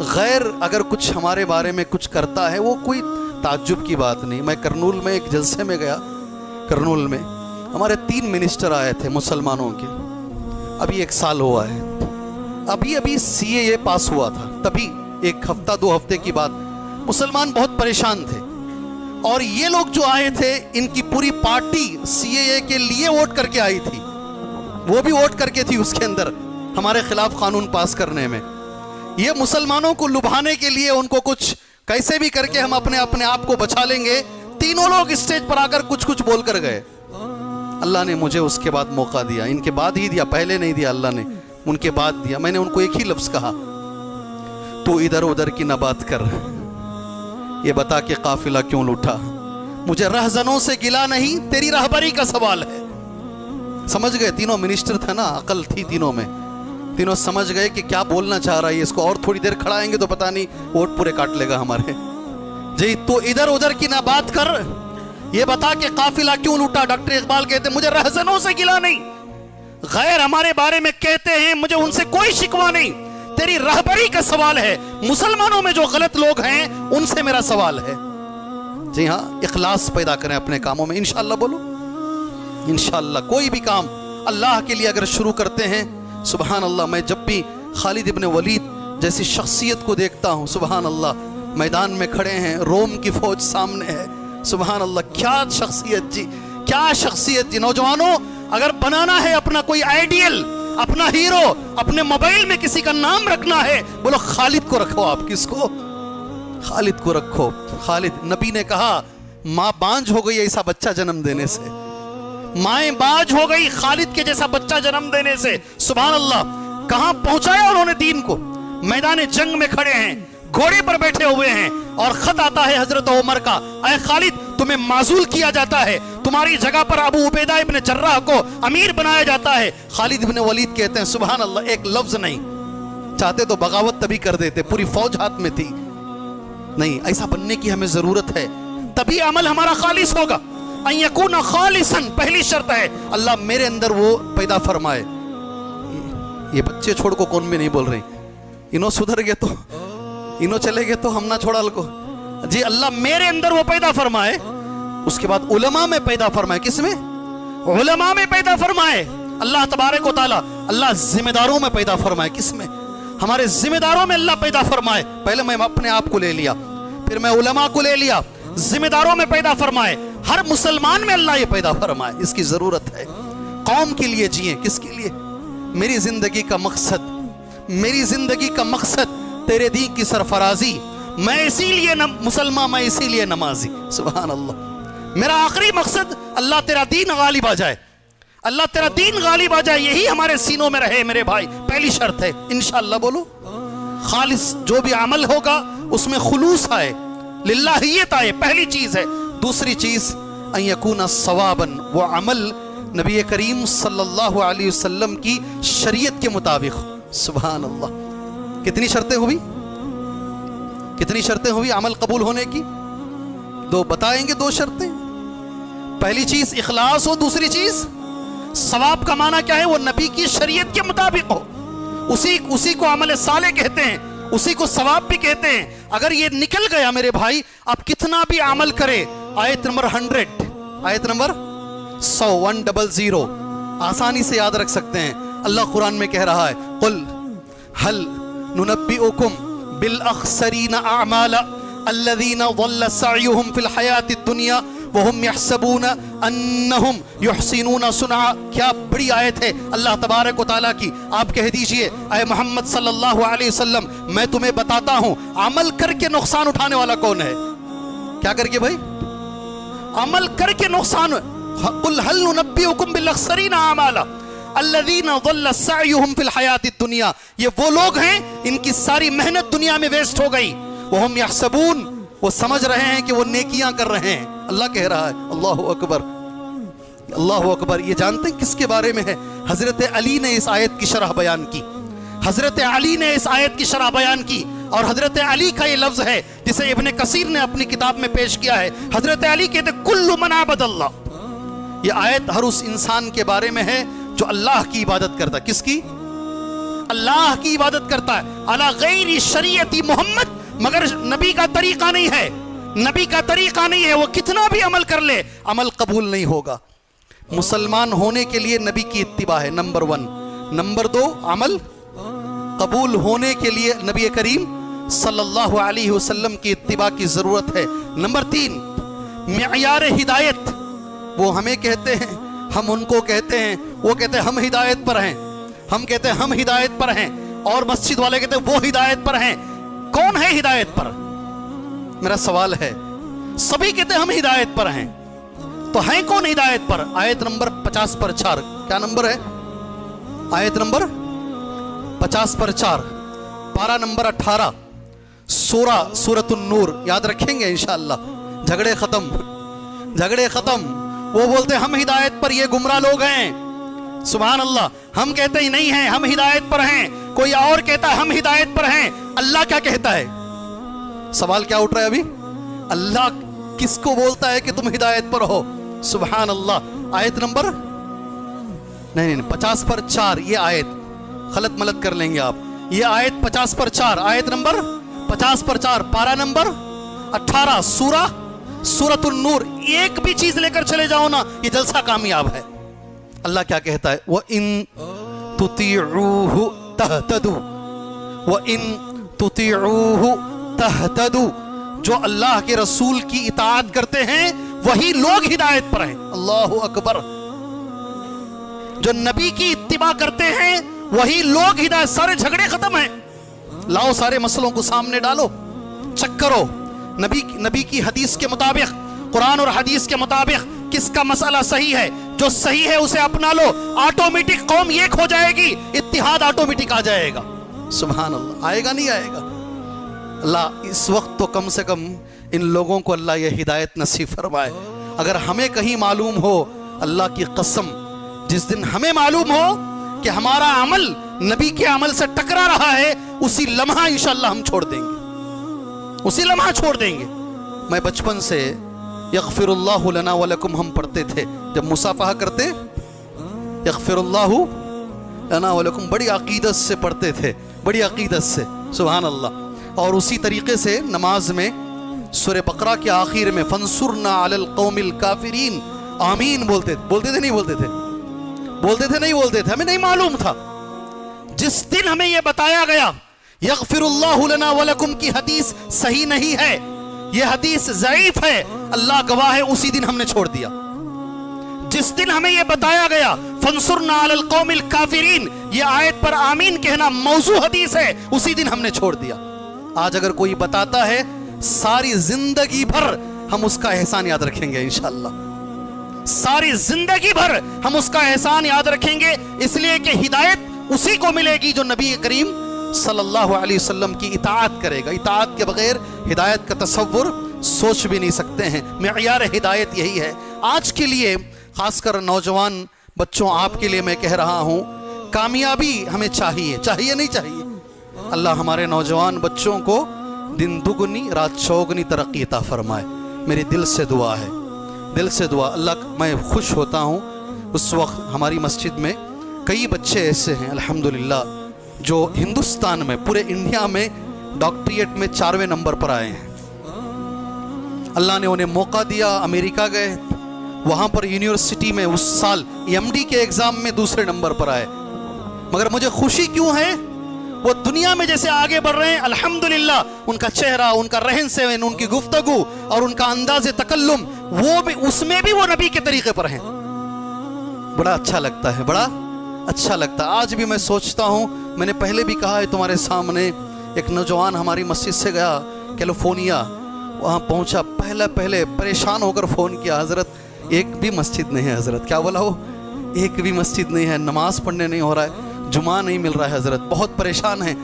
غیر اگر کچھ ہمارے بارے میں کچھ کرتا ہے وہ کوئی تعجب کی بات نہیں. میں کرنول میں ایک جلسے میں گیا. کرنول میں ہمارے 3 منسٹر آئے تھے مسلمانوں کے. ابھی 1 سال ہوا ہے، ابھی CAA پاس ہوا تھا. تبھی 1 ہفتہ 2 ہفتے کی بات. مسلمان بہت پریشان تھے، اور یہ لوگ جو آئے تھے ان کی پوری پارٹی CAA کے لیے ووٹ کر کے آئی تھی. وہ بھی ووٹ کر کے تھی اس کے اندر ہمارے خلاف قانون پاس کرنے میں. یہ مسلمانوں کو لبھانے کے لیے ان کو کچھ کیسے بھی کر کے ہم اپنے آپ کو بچا لیں گے. تینوں لوگ اسٹیج پر آ کر کچھ بول کر گئے. اللہ نے مجھے اس کے بعد موقع دیا. ان کے بعد ہی دیا، پہلے نہیں دیا. اللہ نے ان کے بعد دیا. میں نے ان کو ایک ہی لفظ کہا، تو ادھر ادھر کی نہ بات کر، یہ بتا کہ قافلہ کیوں لوٹا. مجھے رہزنوں سے گلا نہیں، تیری رہبری کا سوال ہے. سمجھ گئے؟ تینوں منسٹر تھے نا، عقل تھی تینوں میں. تینوں سمجھ گئے کہ کیا بولنا چاہ رہا ہے اس کو، اور تھوڑی دیر کھڑائیں گے تو پتہ نہیں ووٹ پورے کاٹ لے گا ہمارے. جی تو ادھر ادھر کی نہ بات کر، یہ بتا کہ قافلہ کیوں لوٹا؟ ڈاکٹر اقبال کہتے ہیں مجھے رہزنوں سے گلا نہیں، غیر ہمارے بارے میں کہتے ہیں مجھے ان سے کوئی شکوہ نہیں، تیری رہبری کا سوال ہے، مسلمانوں میں جو غلط لوگ ہیں ان سے میرا سوال ہے۔ جی ہاں، اخلاص پیدا کریں اپنے کاموں میں، انشاءاللہ بولو انشاءاللہ۔ کوئی بھی کام اللہ کے لیے اگر شروع کرتے ہیں، سبحان اللہ، میں جب بھی خالد ابن ولید جیسی شخصیت کو دیکھتا ہوں، سبحان اللہ، میدان میں کھڑے ہیں، روم کی فوج سامنے ہے، سبحان اللہ، کیا شخصیت جی، کیا شخصیت جی۔ نوجوانوں، اگر بنانا ہے اپنا کوئی آئیڈیل، اپنا ہیرو، اپنے موبائل میں کسی کا نام رکھنا ہے، بولو خالد کو رکھو۔ آپ کس کو؟ خالد کو رکھو۔ خالد، نبی نے کہا ماں بانجھ ہو گئی ایسا بچہ جنم دینے سے، مائیں باج ہو گئی خالد کے جیسا بچہ جنم دینے سے۔ سبحان اللہ، کہاں پہنچایا انہوں نے دین کو؟ میدان جنگ میں کھڑے ہیں، گھوڑے پر بیٹھے ہوئے ہیں، اور خط آتا ہے حضرت عمر کا، اے خالد تمہیں معزول کیا جاتا ہے، تمہاری جگہ پر ابو عبیدہ ابن جراح کو امیر بنایا جاتا ہے۔ خالد ابن ولید کہتے ہیں سبحان اللہ، ایک لفظ نہیں، چاہتے تو بغاوت تبھی کر دیتے، پوری فوج ہاتھ میں تھی۔ نہیں، ایسا بننے کی ہمیں ضرورت ہے، تبھی عمل ہمارا خالص ہوگا۔ ان یکون خالصا، پہلی شرط ہے اللہ میرے اندر وہ پیدا فرمائے۔ یہ بچے چھوڑ کو کون بھی نہیں بول رہے، انہوں سدھر گئے تو انہوں چلے گئے تو ہم نہ چھوڑا کو جی، اللہ میرے اندر وہ پیدا فرمائے۔ اس کے بعد علماء میں پیدا فرمائے، کس میں؟ علماء میں پیدا فرمائے اللہ تبارک و تعالی۔ اللہ ذمہ داروں میں پیدا فرمائے، کس میں؟ ہمارے ذمہ داروں میں اللہ پیدا فرمائے۔ پہلے میں اپنے آپ کو لے لیا، پھر میں علماء کو لے لیا، ذمہ داروں میں پیدا فرمائے، ہر مسلمان میں اللہ یہ پیدا فرمائے، اس کی ضرورت ہے۔ قوم کے لیے جئیں، کس کے لیے؟ میری زندگی کا مقصد، میری زندگی کا مقصد تیرے دین کی سرفرازی، میں اسی لیے مسلمان، میں اسی لیے نمازی، سبحان اللہ۔ میرا آخری مقصد اللہ تیرا دین غالب آ جائے، اللہ تیرا دین غالب آ جائے، یہی ہمارے سینوں میں رہے میرے بھائی، پہلی شرط ہے۔ انشاءاللہ بولو خالص، جو بھی عمل ہوگا اس میں خلوص آئے، للہیت آئے، پہلی چیز ہے۔ دوسری چیز ان یکون ثوابا، وہ عمل نبی کریم صلی اللہ علیہ وسلم کی شریعت کے مطابق، سبحان اللہ۔ کتنی شرطیں ہوئی؟ کتنی شرطیں ہوئی عمل قبول ہونے کی؟ دو بتائیں گے، دو شرطیں۔ پہلی چیز اخلاص ہو، دوسری چیز ثواب کا معنی کیا ہے؟ وہ نبی کی شریعت کے مطابق ہو، اسی کو عمل صالح کہتے ہیں، اسی کو ثواب بھی کہتے ہیں۔ اگر یہ نکل گیا میرے بھائی، آپ کتنا بھی عمل کرے، آیت نمبر 100، آیت نمبر 100 آسانی سے یاد رکھ سکتے ہیں۔ اللہ قرآن میں کہہ رہا ہے قل هل ننبئكم بالاخسرین اعمالا الذین ضل سعیهم فی الحیاة الدنیا وهم يحسبون انہم یحسنون صنعا۔ کیا بڑی آیت ہے اللہ تبارک و تعالیٰ کی۔ آپ کہہ دیجئے اے محمد صلی اللہ علیہ وسلم، میں تمہیں بتاتا ہوں عمل کر کے نقصان اٹھانے والا کون ہے۔ کیا کر کے بھائی؟ عمل کر کے نقصان۔ قل هل ننبئكم بالاخسرین اعمالا الذین ضل سعیهم فی الحیاة الدنیا، یہ وہ لوگ ہیں ان کی ساری محنت دنیا میں ویسٹ ہو گئی، وہم یحسبون، وہ سمجھ رہے ہیں کہ وہ نیکیاں کر رہے ہیں۔ اللہ کہہ رہا ہے، اللہ اکبر، اللہ اکبر۔ یہ جانتے ہیں کس کے بارے میں ہے؟ حضرت علی نے اس آیت کی شرح بیان کی، حضرت علی نے اس آیت کی شرح بیان کی، اور حضرت علی کا یہ لفظ ہے جسے ابن کثیر نے اپنی کتاب میں پیش کیا ہے۔ حضرت علی کہتے کل من عبد اللہ، یہ آیت ہر اس انسان کے بارے میں ہے جو اللہ کی عبادت کرتا ہے۔ کس کی؟ اللہ کی عبادت کرتا ہے، علی غیر شریعتی محمد، مگر نبی کا طریقہ نہیں ہے، نبی کا طریقہ نہیں ہے، وہ کتنا بھی عمل کر لے عمل قبول نہیں ہوگا۔ مسلمان ہونے کے لیے نبی کی اتباع ہے، نمبر 1۔ نمبر 2، عمل قبول ہونے کے لیے نبی کریم صلی اللہ علیہ وسلم کی اتباع کی ضرورت ہے۔ نمبر 3، معیار ہدایت، وہ ہمیں کہتے ہیں، ہم ان کو کہتے ہیں، وہ کہتے ہیں ہم ہدایت پر ہیں، ہم کہتے ہیں ہم ہدایت پر ہیں، اور مسجد والے کہتے ہیں وہ ہدایت پر ہیں۔ کون ہے ہدایت پر؟ میرا سوال ہے، سبھی کہتے ہیں ہم ہدایت پر ہیں، تو ہیں کون ہدایت پر؟ آیت نمبر 50/4، کیا نمبر ہے؟ آیت نمبر 50/4، پارہ نمبر 18، سورۃ النور، یاد رکھیں گے انشاءاللہ۔ جھگڑے ختم، جھگڑے ختم۔ وہ بولتے ہیں ہم ہدایت پر، یہ گمراہ لوگ ہیں، سبحان اللہ۔ ہم کہتے ہیں نہیں ہیں، ہم ہدایت پر ہیں، کوئی اور کہتا ہے ہم ہدایت پر ہیں۔ اللہ کیا کہتا ہے؟ سوال کیا اٹھ رہا ہے ابھی؟ اللہ کس کو بولتا ہے کہ تم ہدایت پر ہو؟ سبحان اللہ۔ آیت نمبر نہیں 50 پر 4 یہ آیت غلط ملت کر لیں گے آپ، یہ آیت 50 پر 4 آیت نمبر 50 پر 4 پارہ نمبر 18 سورۃ النور، ایک بھی چیز لے کر چلے جاؤ نا یہ جلسہ کامیاب ہے۔ اللہ کیا کہتا ہے؟ وَإِن تُطِيعُوهُ تَهْتَدُوا وَإِن تُطِيعُوهُ تَهْتَدُوا، جو اللہ کے رسول کی اطاعت کرتے ہیں وہی لوگ ہدایت پر ہیں۔ اللہ اکبر۔ جو نبی کی اتباع کرتے ہیں وہی لوگ ہدایت۔ سارے جھگڑے ختم ہیں، لاؤ سارے مسئلوں کو سامنے ڈالو، چیک کرو نبی کی حدیث کے مطابق، قرآن اور حدیث کے مطابق کس کا مسئلہ صحیح ہے، جو صحیح ہے اسے اپنا لو، آٹومیٹک قوم ایک ہو جائے گی، اتحاد آٹومیٹک آ جائے گا۔ سبحان اللہ۔ آئے گا نہیں آئے گا؟ اللہ اس وقت تو کم سے کم ان لوگوں کو اللہ یہ ہدایت نصیب فرمائے۔ اگر ہمیں کہیں معلوم ہو، اللہ کی قسم جس دن ہمیں معلوم ہو کہ ہمارا عمل نبی کے عمل سے ٹکرا رہا ہے، اسی لمحہ انشاءاللہ ہم چھوڑ دیں گے، اسی لمحہ چھوڑ دیں گے۔ میں بچپن سے یغفر اللہ لنا ولکم ہم پڑھتے تھے جب مصافحہ کرتے، یغفر اللہ لنا ولکم بڑی عقیدت سے پڑھتے تھے، بڑی عقیدت سے، سبحان اللہ۔ اور اسی طریقے سے نماز میں سورہ بقرہ کے آخر میں فانصرنا علی القوم الکافرین آمین بولتے تھے نہیں بولتے تھے؟ بولتے تھے نہیں بولتے تھے؟ ہمیں نہیں معلوم تھا۔ جس دن ہمیں یہ بتایا گیا یغفر اللہ لنا ولکم کی حدیث صحیح نہیں ہے، یہ حدیث ضعیف ہے، اللہ گواہ ہے، اسی دن ہم نے چھوڑ دیا۔ جس دن ہمیں یہ بتایا گیا فانصرنا علی القوم الکافرین، یہ آیت پر آمین کہنا موضوع حدیث ہے، اسی دن ہم نے چھوڑ دیا۔ آج اگر کوئی بتاتا ہے ساری زندگی بھر ہم اس کا احسان یاد رکھیں گے انشاءاللہ، ساری زندگی بھر ہم اس کا احسان یاد رکھیں گے، اس لیے کہ ہدایت اسی کو ملے گی جو نبی کریم صلی اللہ علیہ وسلم کی اطاعت کرے گا۔ اطاعت کے بغیر ہدایت کا تصور سوچ بھی نہیں سکتے ہیں۔ معیار ہدایت یہی ہے۔ آج کے لیے خاص کر نوجوان بچوں، آپ کے لیے میں کہہ رہا ہوں، کامیابی ہمیں چاہیے نہیں چاہیے؟ اللہ ہمارے نوجوان بچوں کو دن دگنی رات چوگنی ترقی عطا فرمائے، میری دل سے دعا ہے، دل سے دعا۔ اللہ میں خوش ہوتا ہوں اس وقت ہماری مسجد میں کئی بچے ایسے ہیں الحمدللہ جو ہندوستان میں، پورے انڈیا میں ڈاکٹریٹ میں 4ویں نمبر پر آئے ہیں۔ اللہ نے انہیں موقع دیا، امریکہ گئے، وہاں پر یونیورسٹی میں اس سال MD کے ایگزام میں 2 نمبر پر آئے۔ مگر مجھے خوشی کیوں ہے؟ وہ دنیا میں جیسے آگے بڑھ رہے ہیں الحمدللہ، ان کا چہرہ، ان کا رہن سہن، ان کی گفتگو اور ان کا انداز تکلم، وہ بھی اس میں بھی وہ نبی کے طریقے پر ہیں۔ بڑا اچھا لگتا ہے، بڑا اچھا لگتا ہے۔ آج بھی میں سوچتا ہوں، میں نے پہلے بھی کہا ہے تمہارے سامنے، ایک نوجوان ہماری مسجد سے گیا کیلیفورنیا، وہاں پہنچا، پہلے پریشان ہو کر فون کیا، حضرت ایک بھی مسجد نہیں ہے، حضرت کیا بولا وہ؟ ایک بھی مسجد نہیں ہے، نماز پڑھنے نہیں ہو رہا ہے، جمعہ نہیں مل رہا ہے حضرت، بہت پریشان ہیں۔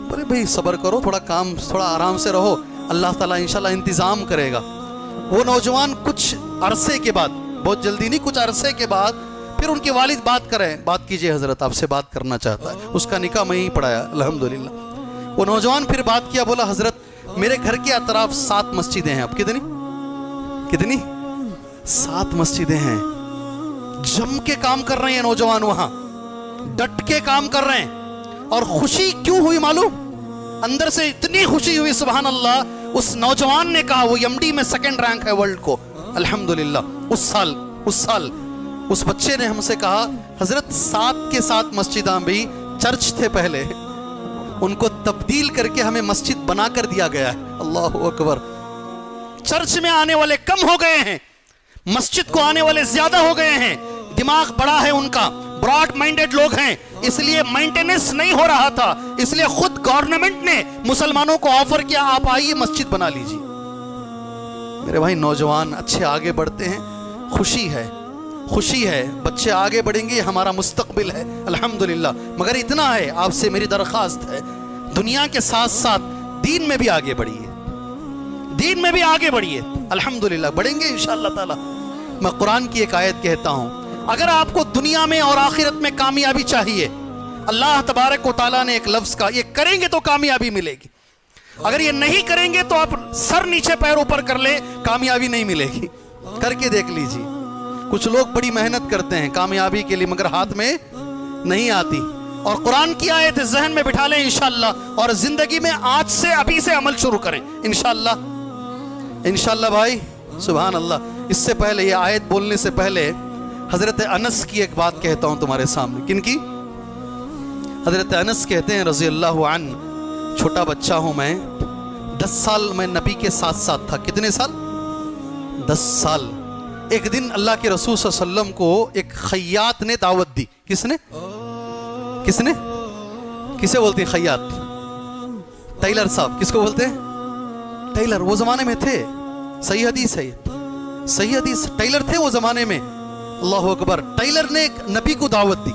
بولے بھائی صبر کرو، تھوڑا آرام سے رہو، اللہ تعالیٰ انشاءاللہ انتظام کرے گا۔ وہ نوجوان کچھ عرصے کے بعد، بہت جلدی نہیں، کچھ عرصے کے بعد پھر ان کے والد بات کیجئے حضرت، آپ سے بات کرنا چاہتا ہے۔ اس کا نکاح میں ہی پڑھایا الحمدللہ۔ وہ نوجوان پھر بات کیا، بولا حضرت میرے گھر کے اطراف 7 مسجدیں ہیں۔ اب کتنی 7 مسجدیں ہیں۔ جم کے کام کر رہے ہیں نوجوان، وہاں ڈٹ کے کام کر رہے ہیں۔ اور خوشی کیوں ہوئی معلوم؟ اندر سے اتنی خوشی ہوئی، سبحان اللہ۔ اس نوجوان نے کہا، وہ MD میں 2nd رینک ہے ورلڈ کو الحمدللہ۔ اس سال اس بچے نے ہم سے کہا، حضرت 7 کے 7 مسجداں بھی چرچ تھے پہلے، ان کو تبدیل کر کے ہمیں مسجد بنا کر دیا گیا ہے۔ اللہ اکبر۔ چرچ میں آنے والے کم ہو گئے ہیں، مسجد کو آنے والے زیادہ ہو گئے ہیں۔ دماغ بڑا ہے ان کا، براڈ مائنڈڈ لوگ ہیں، اس لیے مینٹیننس نہیں ہو رہا تھا، اس لیے خود گورنمنٹ نے مسلمانوں کو آفر کیا، آپ آئیے مسجد بنا لیجیے۔ میرے بھائی نوجوان اچھے آگے بڑھتے ہیں، خوشی ہے، بچے آگے بڑھیں گے، ہمارا مستقبل ہے الحمدللہ۔ مگر اتنا ہے، آپ سے میری درخواست ہے، دنیا کے ساتھ ساتھ دین میں بھی آگے بڑھیے، الحمدللہ بڑھیں گے انشاءاللہ تعالی۔ میں قرآن کی ایک آیت کہتا ہوں، اگر آپ کو دنیا میں اور آخرت میں کامیابی چاہیے، اللہ تبارک و تعالیٰ نے ایک لفظ کا، یہ کریں گے تو کامیابی ملے گی۔ اگر یہ نہیں کریں گے تو آپ سر نیچے پیر اوپر کر لیں، کامیابی نہیں ملے گی. کر کے دیکھ لیجیے. کچھ لوگ بڑی محنت کرتے ہیں کامیابی کے لیے مگر ہاتھ میں نہیں آتی. اور قرآن کی آیت ذہن میں بٹھا لیں انشاءاللہ، اور زندگی میں آج سے ابھی سے عمل شروع کریں انشاءاللہ. انشاءاللہ بھائی سبحان اللہ. اس سے پہلے یہ آیت بولنے سے پہلے حضرت انس کی ایک بات کہتا ہوں تمہارے سامنے. کن کی؟ حضرت انس کہتے ہیں رضی اللہ عنہ، چھوٹا بچہ ہوں میں، 10 سال میں نبی کے ساتھ ساتھ تھا. کتنے سال؟ 10 سال. ایک دن اللہ کے رسول صلی اللہ علیہ وسلم کو ایک خیاط نے دعوت دی. کس نے؟ کسے بولتے ہیں خیاط؟ ٹیلر صاحب. کس کو بولتے ہیں؟ ٹیلر. وہ زمانے میں تھے. صحیح حدیث ہے، صحیح حدیث. ٹیلر تھے وہ زمانے میں. اللہ اکبر. ٹیلر نے ایک نبی کو دعوت دی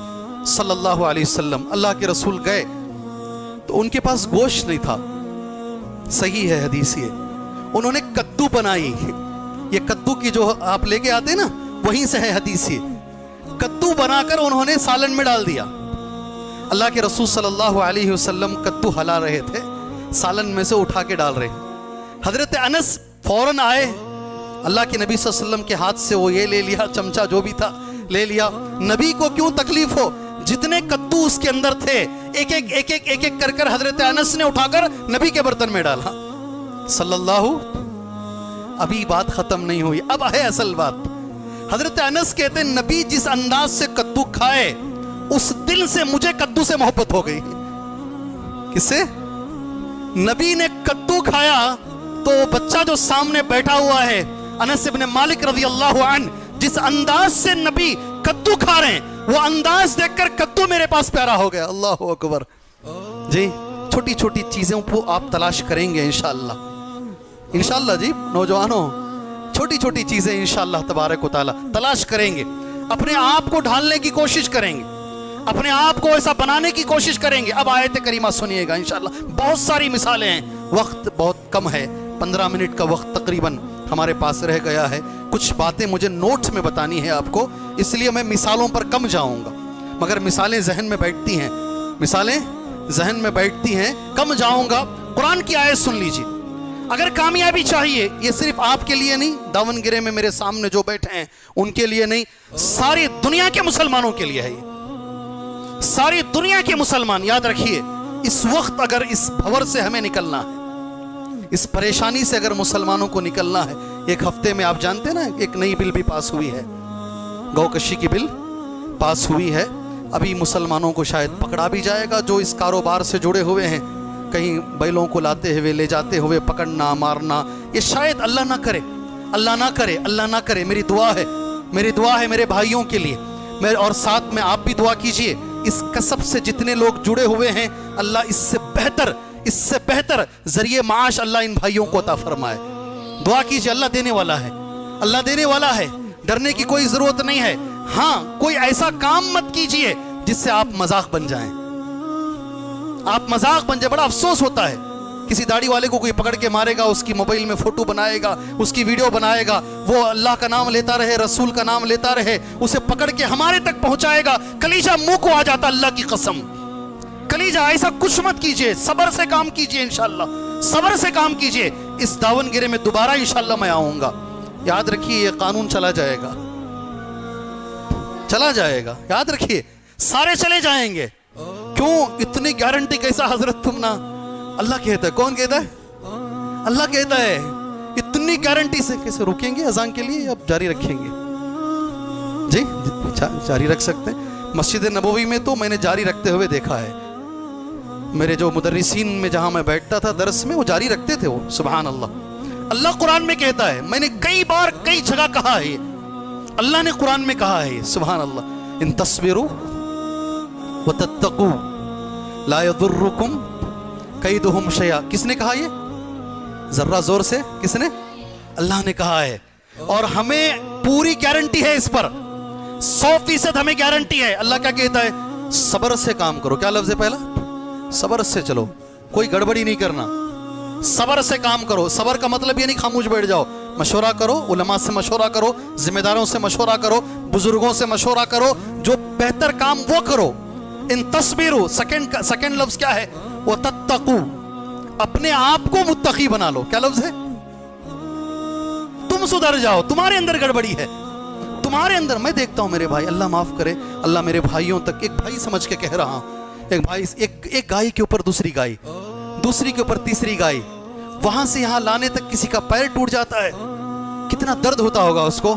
صلی اللہ علیہ وسلم. اللہ کے رسول گئے تو ان کے پاس گوشت نہیں تھا. صحیح ہے حدیث یہ. انہوں نے کدو بنائی. یہ کدو کی جو آپ لے کے آتے ہیں نا وہیں سے ہے حدیث یہ. کدو بنا کر انہوں نے سالن میں ڈال دیا. اللہ کے رسول صلی اللہ علیہ وسلم کدو ہلا رہے تھے، سالن میں سے اٹھا کے ڈال رہے. حضرت انس فوراً آئے. اللہ کے نبی صلی اللہ علیہ وسلم کے ہاتھ سے وہ یہ لے لیا، چمچہ جو بھی تھا لے لیا. نبی کو کیوں تکلیف ہو، جتنے کدو اس کے اندر تھے ایک ایک کر حضرت انس نے اٹھا کر نبی کے برتن میں ڈالا صلی اللہ. ابھی بات ختم نہیں ہوئی، اب ہے اصل بات. حضرت انس کہتے ہیں نبی جس انداز سے کدو کھائے اس دل سے مجھے کدو سے محبت ہو گئی. کس سے؟ نبی نے کدو کھایا تو بچہ جو سامنے بیٹھا ہوا ہے انس ابن مالک رضی اللہ عنہ، جس انداز سے نبی کدو کھا رہے ہیں وہ انداز دیکھ کر کدو میرے پاس پیارا ہو گیا. اللہ اکبر. جی چھوٹی چھوٹی چیزوں کو آپ تلاش کریں گے انشاءاللہ. انشاءاللہ جی نوجوانوں، چھوٹی چھوٹی چیزیں انشاءاللہ تبارک و تعالی تلاش کریں گے. اپنے آپ کو ڈھالنے کی کوشش کریں گے، اپنے آپ کو ایسا بنانے کی کوشش کریں گے. اب آیت کریمہ سنیے گا انشاءاللہ. بہت ساری مثالیں ہیں، وقت بہت کم ہے، 15 منٹ کا وقت تقریباً ہمارے پاس رہ گیا ہے. کچھ باتیں مجھے نوٹ میں بتانی ہے آپ کو، اس لیے میں مثالوں پر کم جاؤں گا، مگر مثالیں ذہن میں بیٹھتی ہیں، مثالیں ذہن میں بیٹھتی ہیں. کم جاؤں گا. قرآن کی آیت سن لیجیے. اگر کامیابی چاہیے، یہ صرف آپ کے لیے نہیں، داون گرے میں میرے سامنے جو بیٹھے ہیں ان کے لیے نہیں، ساری دنیا کے مسلمانوں کے لیے ہے. یہ ساری دنیا کے مسلمان یاد رکھیے، اس وقت اگر اس بھور سے ہمیں نکلنا ہے، اس پریشانی سے اگر مسلمانوں کو نکلنا ہے، ایک ہفتے میں آپ جانتے نا ایک نئی بل بھی پاس ہوئی ہے، گو کشی کی بل پاس ہوئی ہے. ابھی مسلمانوں کو شاید پکڑا بھی جائے گا جو اس کاروبار سے جڑے ہوئے ہیں. کہیں بیلوں کو لاتے ہوئے لے جاتے ہوئے پکڑنا مارنا، یہ شاید اللہ نہ کرے، اللہ نہ کرے، اللہ نہ کرے. میری دعا ہے میرے بھائیوں کے لیے، اور ساتھ میں آپ بھی دعا کیجئے. اس کسب سے جتنے لوگ جڑے ہوئے ہیں اللہ اس سے بہتر ذریعے معاش اللہ ان بھائیوں کو عطا فرمائے. دعا کیجئے، اللہ دینے والا ہے، اللہ دینے والا ہے. ڈرنے کی کوئی ضرورت نہیں ہے. ہاں کوئی ایسا کام مت کیجئے جس سے آپ مذاق بن جائیں. آپ مذاق بن جائے. بڑا افسوس ہوتا ہے کسی داڑھی والے کو کوئی پکڑ کے مارے گا، اس کی موبائل میں فوٹو بنائے گا، اس کی ویڈیو بنائے گا، وہ اللہ کا نام لیتا رہے، رسول کا نام لیتا رہے، اسے پکڑ کے ہمارے تک پہنچائے گا، کلیجہ منہ کو آ جاتا. اللہ کی قسم کلیجہ ایسا کچھ مت کیجئے. صبر سے کام کیجئے انشاءاللہ، صبر سے کام کیجئے. اس داون گرے میں دوبارہ انشاءاللہ میں آؤں گا. یاد رکھیے یہ قانون چلا جائے گا، یاد رکھیے سارے چلے جائیں گے. کیوں اتنی گارنٹی کیسا حضرت تم نا؟ اللہ کہتا ہے. کون کہتا ہے؟ اللہ کہتا ہے. اتنی گارنٹی سے کیسے رکیں گے اذان کے لیے؟ اب جاری رکھیں گے جی، جاری رکھ سکتے ہیں. مسجد نبوی میں تو میں نے جاری رکھتے ہوئے دیکھا ہے. میرے جو مدرسین میں جہاں میں بیٹھتا تھا درس میں، وہ جاری رکھتے تھے وہ. سبحان اللہ. اللہ قرآن میں کہتا ہے، میں نے کئی بار کئی جگہ کہا ہے، اللہ نے قرآن میں کہا ہے. سبحان اللہ. ان تصبروا وتتقوا لا يضركم كيدهم شيئا. کس نے کہا یہ؟ ذرا زور سے کس نے؟ اللہ نے کہا ہے. اور ہمیں پوری گارنٹی ہے اس پر، 100% ہمیں گارنٹی ہے. اللہ کیا کہتا ہے؟ صبر سے کام کرو. کیا لفظ ہے پہلا؟ صبر سے چلو، کوئی گڑبڑی نہیں کرنا، صبر سے کام کرو. صبر کا مطلب یہ نہیں خاموش بیٹھ جاؤ. مشورہ کرو، علماء سے مشورہ کرو، ذمہ داروں سے مشورہ کرو، بزرگوں سے مشورہ کرو، جو بہتر کام وہ کرو. ان تصبروا، سیکنڈ لفظ کیا ہے؟ وتتقوا. اپنے آپ کو متقی بنا لو. کیا لفظ ہے؟ تم سدھر جاؤ. تمہارے اندر گڑبڑی ہے, تمہارے اندر. میں دیکھتا ہوں میرے بھائی, اللہ معاف کرے, اللہ میرے بھائیوں تک, ایک بھائی سمجھ کے کہہ رہا ہوں, ایک بھائی ایک گائے کے اوپر دوسری گائے, دوسری کے اوپر تیسری گائے, وہاں سے یہاں لانے تک کسی کا پیر ٹوٹ جاتا ہے, کتنا درد ہوتا ہوگا اس کو.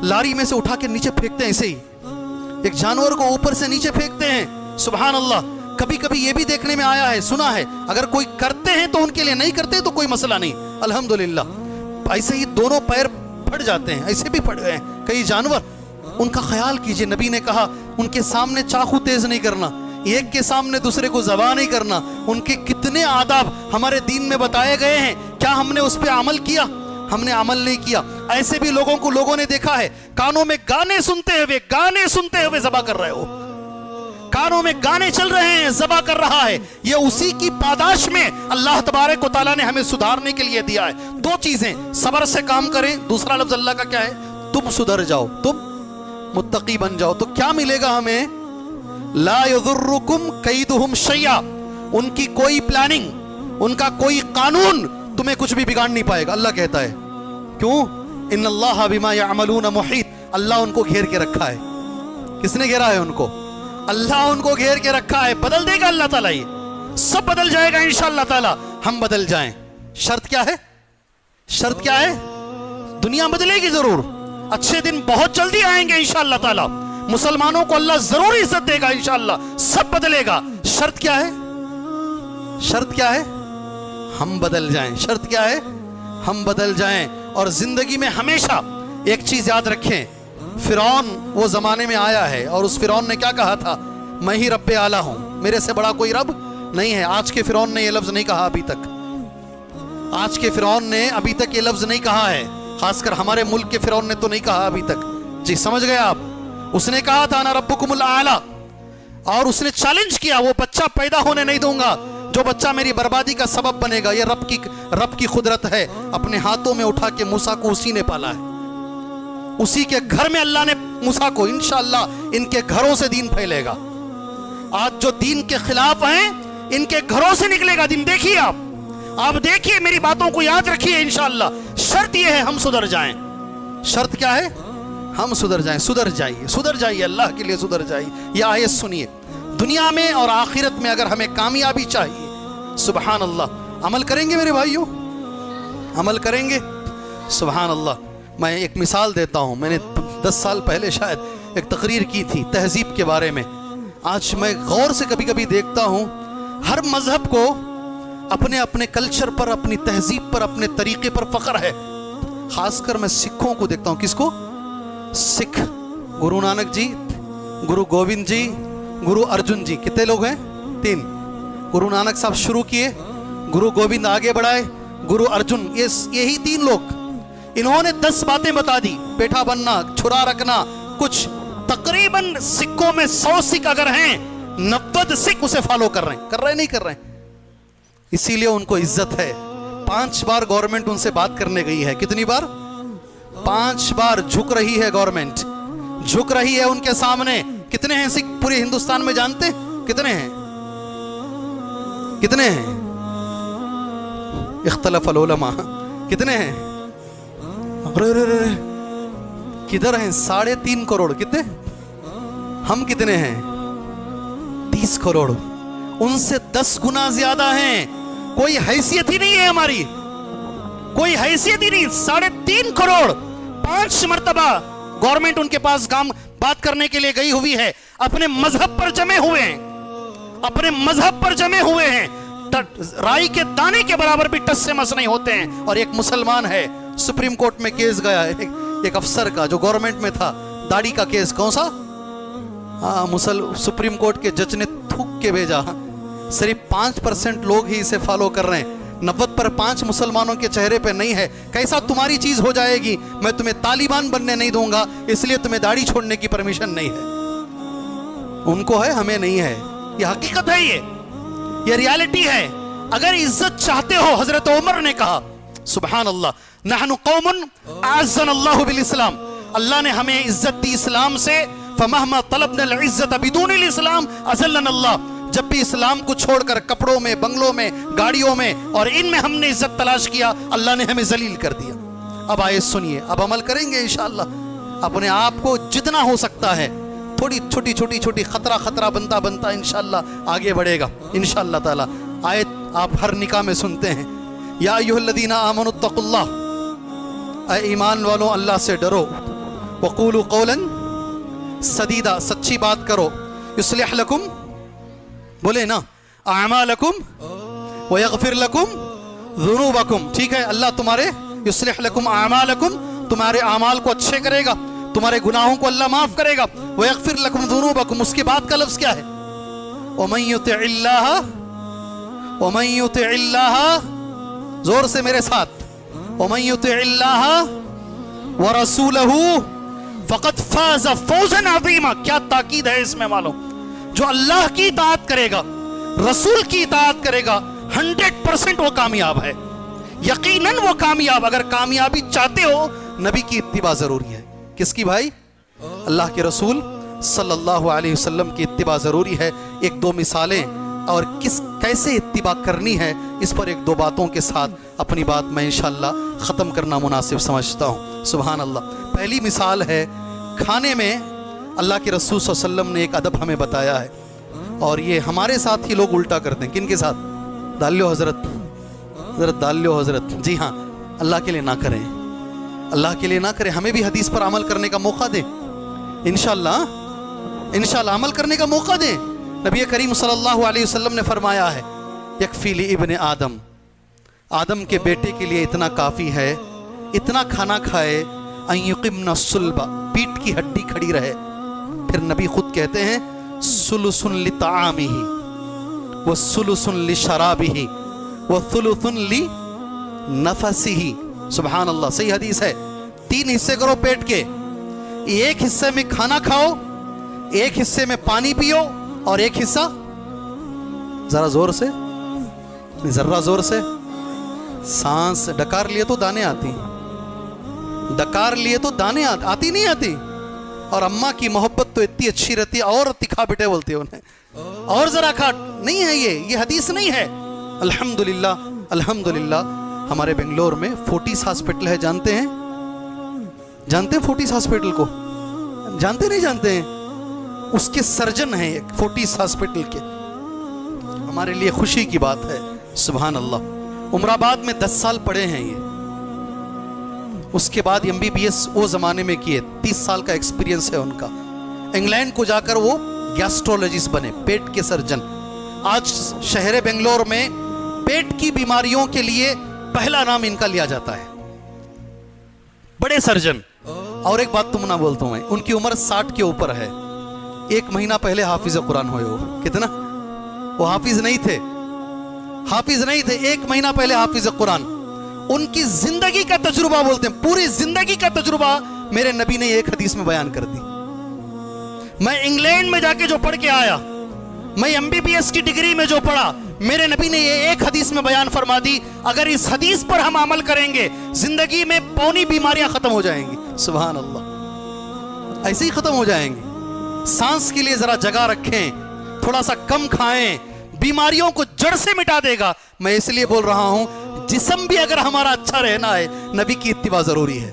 لاری میں سے اٹھا کے نیچے پھینکتے ہیں, ایسے ہی ایک جانور کو اوپر سے نیچے پھینکتے ہیں. سبحان اللہ. کبھی کبھی یہ بھی دیکھنے میں آیا ہے, سنا ہے, اگر کوئی کرتے ہیں تو ان کے لیے, نہیں کرتے تو کوئی مسئلہ نہیں, الحمدللہ. ایسے ہی دونوں پیر پھٹ جاتے ہیں, ایسے بھی پھٹ گئے ہیں کئی جانور. ان کا خیال کیجئے, نبی نے کہا ان کے سامنے چاقو تیز نہیں کرنا, ایک کے سامنے دوسرے کو ذبح نہیں کرنا. ان کے کتنے آداب ہمارے دین میں بتائے گئے ہیں, کیا ہم نے اس پہ عمل کیا؟ ہم نے عمل نہیں کیا. ایسے بھی لوگوں کو لوگوں نے دیکھا ہے کانوں میں گانے سنتے ہوئے ذبح کر رہے ہو, کانوں میں گانے چل رہے ہیں, ذبح کر رہا ہے. یہ اسی کی پاداش میں اللہ تبارک و تعالیٰ نے ہمیں سدھارنے کے لیے دیا ہے. دو چیزیں, صبر سے کام کریں, دوسرا لفظ اللہ کا کیا ہے؟ تم سدھر جاؤ, تم متقی بن جاؤ. تو کیا ملے گا ہمیں؟ لا یضرکم کیدہم شیئا. ان کی کوئی پلاننگ, ان کا کوئی قانون تمہیں کچھ بھی بگاڑ نہیں پائے گا. اللہ کہتا ہے کیوں؟ ان اللہ بما یعملون محیط. اللہ ان کو گھیر کے رکھا ہے. کس نے گھیرا ہے ان کو؟ اللہ ان کو گھیر کے رکھا ہے. بدل دے گا اللہ تعالیٰ, یہ سب بدل جائے گا انشاءاللہ تعالیٰ. ہم بدل جائیں. شرط کیا ہے؟ شرط کیا ہے؟ دنیا بدلے گی ضرور, اچھے دن بہت جلدی آئیں گے انشاءاللہ تعالیٰ, مسلمانوں کو اللہ ضرور عزت دے گا انشاءاللہ, سب بدلے گا. شرط کیا ہے؟ شرط کیا ہے؟ ہم بدل جائیں. شرط کیا ہے؟ ہم بدل جائیں. اور زندگی میں ہمیشہ ایک چیز یاد رکھیں, فرعون وہ زمانے میں آیا ہے, اور اس فرعون نے کیا کہا تھا؟ میں ہی رب اعلیٰ ہوں, میرے سے بڑا کوئی رب نہیں ہے. آج کے فرعون نے یہ لفظ نہیں کہا ابھی تک, آج کے فرعون نے ابھی تک یہ لفظ نہیں کہا ہے, خاص کر ہمارے ملک کے فرعون نے تو نہیں کہا ابھی تک. جی سمجھ گئے آپ؟ اس نے کہا تھا انا ربکم الاعلی, اور اس نے چیلنج کیا, وہ بچہ پیدا ہونے نہیں دوں گا جو بچہ میری بربادی کا سبب بنے گا. یہ رب کی قدرت ہے. اپنے ہاتھوں میں اٹھا کے موسیٰ کو اسی نے پالا ہے, اسی کے گھر میں اللہ نے موسیٰ کو, انشاءاللہ ان کے گھروں سے دین پھیلے گا. آج جو دین کے خلاف ہیں ان کے گھروں سے نکلے گا دین. دیکھیے آپ دیکھیے, میری باتوں کو یاد رکھیے انشاءاللہ. شرط یہ ہے ہم سدھر جائیں. شرط کیا ہے؟ ہم سدھر جائیں. سدھر جائیے, اللہ کے لیے سدھر جائیے. یہ آیت سنیے, دنیا میں اور آخرت میں اگر ہمیں کامیابی چاہیے, سبحان اللہ, عمل کریں گے میرے بھائیوں؟ عمل کریں گے؟ سبحان اللہ. میں ایک مثال دیتا ہوں. میں نے 10 سال پہلے شاید ایک تقریر کی تھی تہذیب کے بارے میں. آج میں غور سے کبھی کبھی دیکھتا ہوں, ہر مذہب کو اپنے اپنے کلچر پر, اپنی تہذیب پر, اپنے طریقے پر فخر ہے. خاص کر میں سکھوں کو دیکھتا ہوں. کس کو؟ سکھ. گرو نانک جی, گرو گوبند جی, گرو ارجن جی. کتنے لوگ ہیں؟ 3. گرو نانک صاحب شروع کیے, گرو گوبند آگے بڑھائے, گرو ارجن, یہی 3 لوگ. انہوں نے 10 باتیں بتا دی. پیٹھا بننا, چھرا رکھنا, کچھ. تقریباً سکھوں میں 100 سکھ اگر ہیں, 90 سکھ اسے فالو کر رہے نہیں کر رہے. اسی لیے ان کو عزت ہے. 5 بار گورنمنٹ ان سے بات کرنے گئی ہے. کتنی بار؟ 5 بار. جھک رہی ہے گورنمنٹ, جھک رہی ہے ان کے سامنے. کتنے ہیں سکھ پورے ہندوستان میں جانتے ہیں؟ کتنے ہیں؟ کتنے ہیں؟ اختلف العلماء. کتنے ہیں؟ کدھر ہیں؟ 3.5 کروڑ. کتنے؟ ہم کتنے ہیں؟ 30 کروڑ. ان سے 10 گنا زیادہ ہیں. کوئی حیثیت ہی نہیں ہے ہماری, کوئی حیثیت ہی نہیں. 3.5 کروڑ. 5 مرتبہ گورنمنٹ ان کے پاس بات کرنے کے لیے گئی ہوئی ہے. اپنے مذہب پر جمے ہوئے ہیں, اپنے مذہب پر جمے ہوئے ہیں. رائی کے دانے کے برابر بھی ٹس سے مس نہیں ہوتے ہیں. اور ایک مسلمان ہے, سپریم کورٹ میں کیس گیا ہے ایک افسر کا جو گورنمنٹ میں تھا, داڑھی کا کیس. کون سا؟ سپریم کورٹ کے جج نے تھوک کے بھیجا. صرف 5% لوگ ہی اسے فالو کر رہے ہیں, 90% مسلمانوں کے چہرے پہ نہیں ہے. کیسا تمہاری چیز ہو جائے گی؟ میں تمہیں طالبان بننے نہیں دوں گا, اس لیے تمہیں داڑھی چھوڑنے کی پرمیشن نہیں ہے. ان کو ہے, ہمیں نہیں ہے. یہ حقیقت ہے, یہ ریالٹی ہے. اگر عزت چاہتے ہو, حضرت عمر نے کہا, سبحان اللہ, نحن قوم اعزنا اللہ بالاسلام, اللہ نے ہمیں عزت دی اسلام سے. فمہما طلبنا العزت بدون الاسلام اذلنا اللہ. جب بھی اسلام کو چھوڑ کر کپڑوں میں، بنگلوں میں، گاڑیوں میں اور ان میں ہم نے عزت تلاش کیا، اللہ نے ہمیں ذلیل کر دیا۔ اب آئے سنیے، اب عمل کریں گے انشاءاللہ، اپنے آپ کو جتنا ہو سکتا ہے تھوڑی چھوٹی خطرہ بنتا انشاءاللہ آگے بڑھے گا انشاءاللہ تعالی۔ آیت آپ ہر نکاح میں سنتے ہیں، یا ایھا الذین آمنوا اتقوا اللہ، اے ایمان والوں اللہ سے ڈرو، وقولوا قولا سدیدا، سچی بات کرو، یصلح لکم، بولے نا، اعمالکم ویغفر لکم ذنوبکم، ٹھیک ہے، اللہ تمہارے یصلح لکم اعمالکم، تمہارے اعمال کو اچھے کرے گا، تمہارے گناہوں کو اللہ معاف کرے گا، ویغفر لکم ذنوبکم، اس کے بعد کا لفظ کیا ہے؟ ومن یطع اللہ، زور سے میرے ساتھ، ومن یطع اللہ ورسولہ فقد فاز فوزا عظیما، کیا تاکید ہے اس میں معلوم، جو اللہ کی اطاعت کرے گا، رسول کی اطاعت کرے گا، 100% وہ کامیاب ہے، یقیناً وہ کامیاب۔ اگر کامیابی چاہتے ہو نبی کی اتباع ضروری ہے۔ کس کی بھائی؟ اللہ کے رسول صلی اللہ علیہ وسلم کی اتباع ضروری ہے۔ ایک دو مثالیں اور کیسے اتباع کرنی ہے، اس پر ایک دو باتوں کے ساتھ اپنی بات میں انشاءاللہ ختم کرنا مناسب سمجھتا ہوں۔ سبحان اللہ۔ پہلی مثال ہے کھانے میں، اللہ کے رسول صلی اللہ علیہ وسلم نے ایک ادب ہمیں بتایا ہے، اور یہ ہمارے ساتھ ہی لوگ الٹا کرتے ہیں۔ کن کے ساتھ؟ دالیو حضرت، دالیو حضرت، جی ہاں، اللہ کے لیے نہ کریں، اللہ کے لیے نہ کریں، ہمیں بھی حدیث پر عمل کرنے کا موقع دیں انشاءاللہ عمل کرنے کا موقع دیں۔ نبی کریم صلی اللہ علیہ وسلم نے فرمایا ہے، یکفی لابن آدم، آدم کے بیٹے کے لیے اتنا کافی ہے، اتنا کھانا کھائے، ان یقمن الصلب، پیٹ کی ہڈی کھڑی رہے۔ پھر نبی خود کہتے ہیں، ثلث لطعامہ وثلث لشرابہ وثلث لنفسہ۔ سبحان اللہ، صحیح حدیث ہے۔ 3 حصے کرو پیٹ کے، ایک حصے میں کھانا کھاؤ، ایک حصے میں پانی پیو، اور ایک حصہ، ذرا زور سے، ذرا زور سے، سانس ڈکار لیے تو دانے آتی، ڈکار لیے تو دانے آتی نہیں آتی، اور اماں کی محبت تو اتنی اچھی رہتی ہے، اور تکھا بیٹے بولتے ہیں انہیں، اور ذرا کھا، نہیں ہے یہ حدیث نہیں ہے۔ الحمدللہ الحمدللہ، ہمارے بنگلور میں فورٹیس ہاسپٹل ہے، جانتے ہیں فورٹیس ہاسپٹل کو؟ جانتے نہیں جانتے ہیں؟ اس کے سرجن ہیں فورٹیس ہاسپٹل کے، ہمارے لیے خوشی کی بات ہے۔ سبحان اللہ۔ عمر آباد میں 10 سال پڑھے ہیں یہ، اس کے بعد MBBS وہ زمانے میں کیے، 30 سال کا ایکسپیرینس ہے ان کا۔ انگلینڈ کو جا کر وہ گیسٹرولوجسٹ بنے، پیٹ کے سرجن۔ آج شہر بنگلور میں پیٹ کی بیماریوں کے لیے پہلا نام ان کا لیا جاتا ہے، بڑے سرجن۔ اور ایک بات تم نہ بولتا ہوں میں، ان کی عمر 60 کے اوپر ہے۔ 1 مہینہ پہلے حافظ قرآن ہوئے ہو، کتنا؟ وہ حافظ نہیں تھے، 1 مہینہ پہلے حافظ قرآن۔ ان کی زندگی کا تجربہ بولتے ہیں، پوری زندگی کا تجربہ میرے نبی نے ایک حدیث میں بیان کر دی۔ میں انگلینڈ میں جا کے جو پڑھ کے آیا، میں MBBS کی ڈگری میں جو پڑھا، میرے نبی نے یہ ایک حدیث میں بیان فرما دی۔ اگر اس حدیث پر ہم عمل کریں گے، زندگی میں پونی بیماریاں ختم ہو جائیں گی۔ سبحان اللہ، ایسے ہی ختم ہو جائیں گی۔ سانس کے لیے ذرا جگہ رکھیں، تھوڑا سا کم کھائیں، بیماریوں کو جڑ سے مٹا دے گا۔ میں اس لیے بول رہا ہوں، جسم بھی اگر ہمارا اچھا رہنا ہے، نبی کی اتباع ضروری ہے۔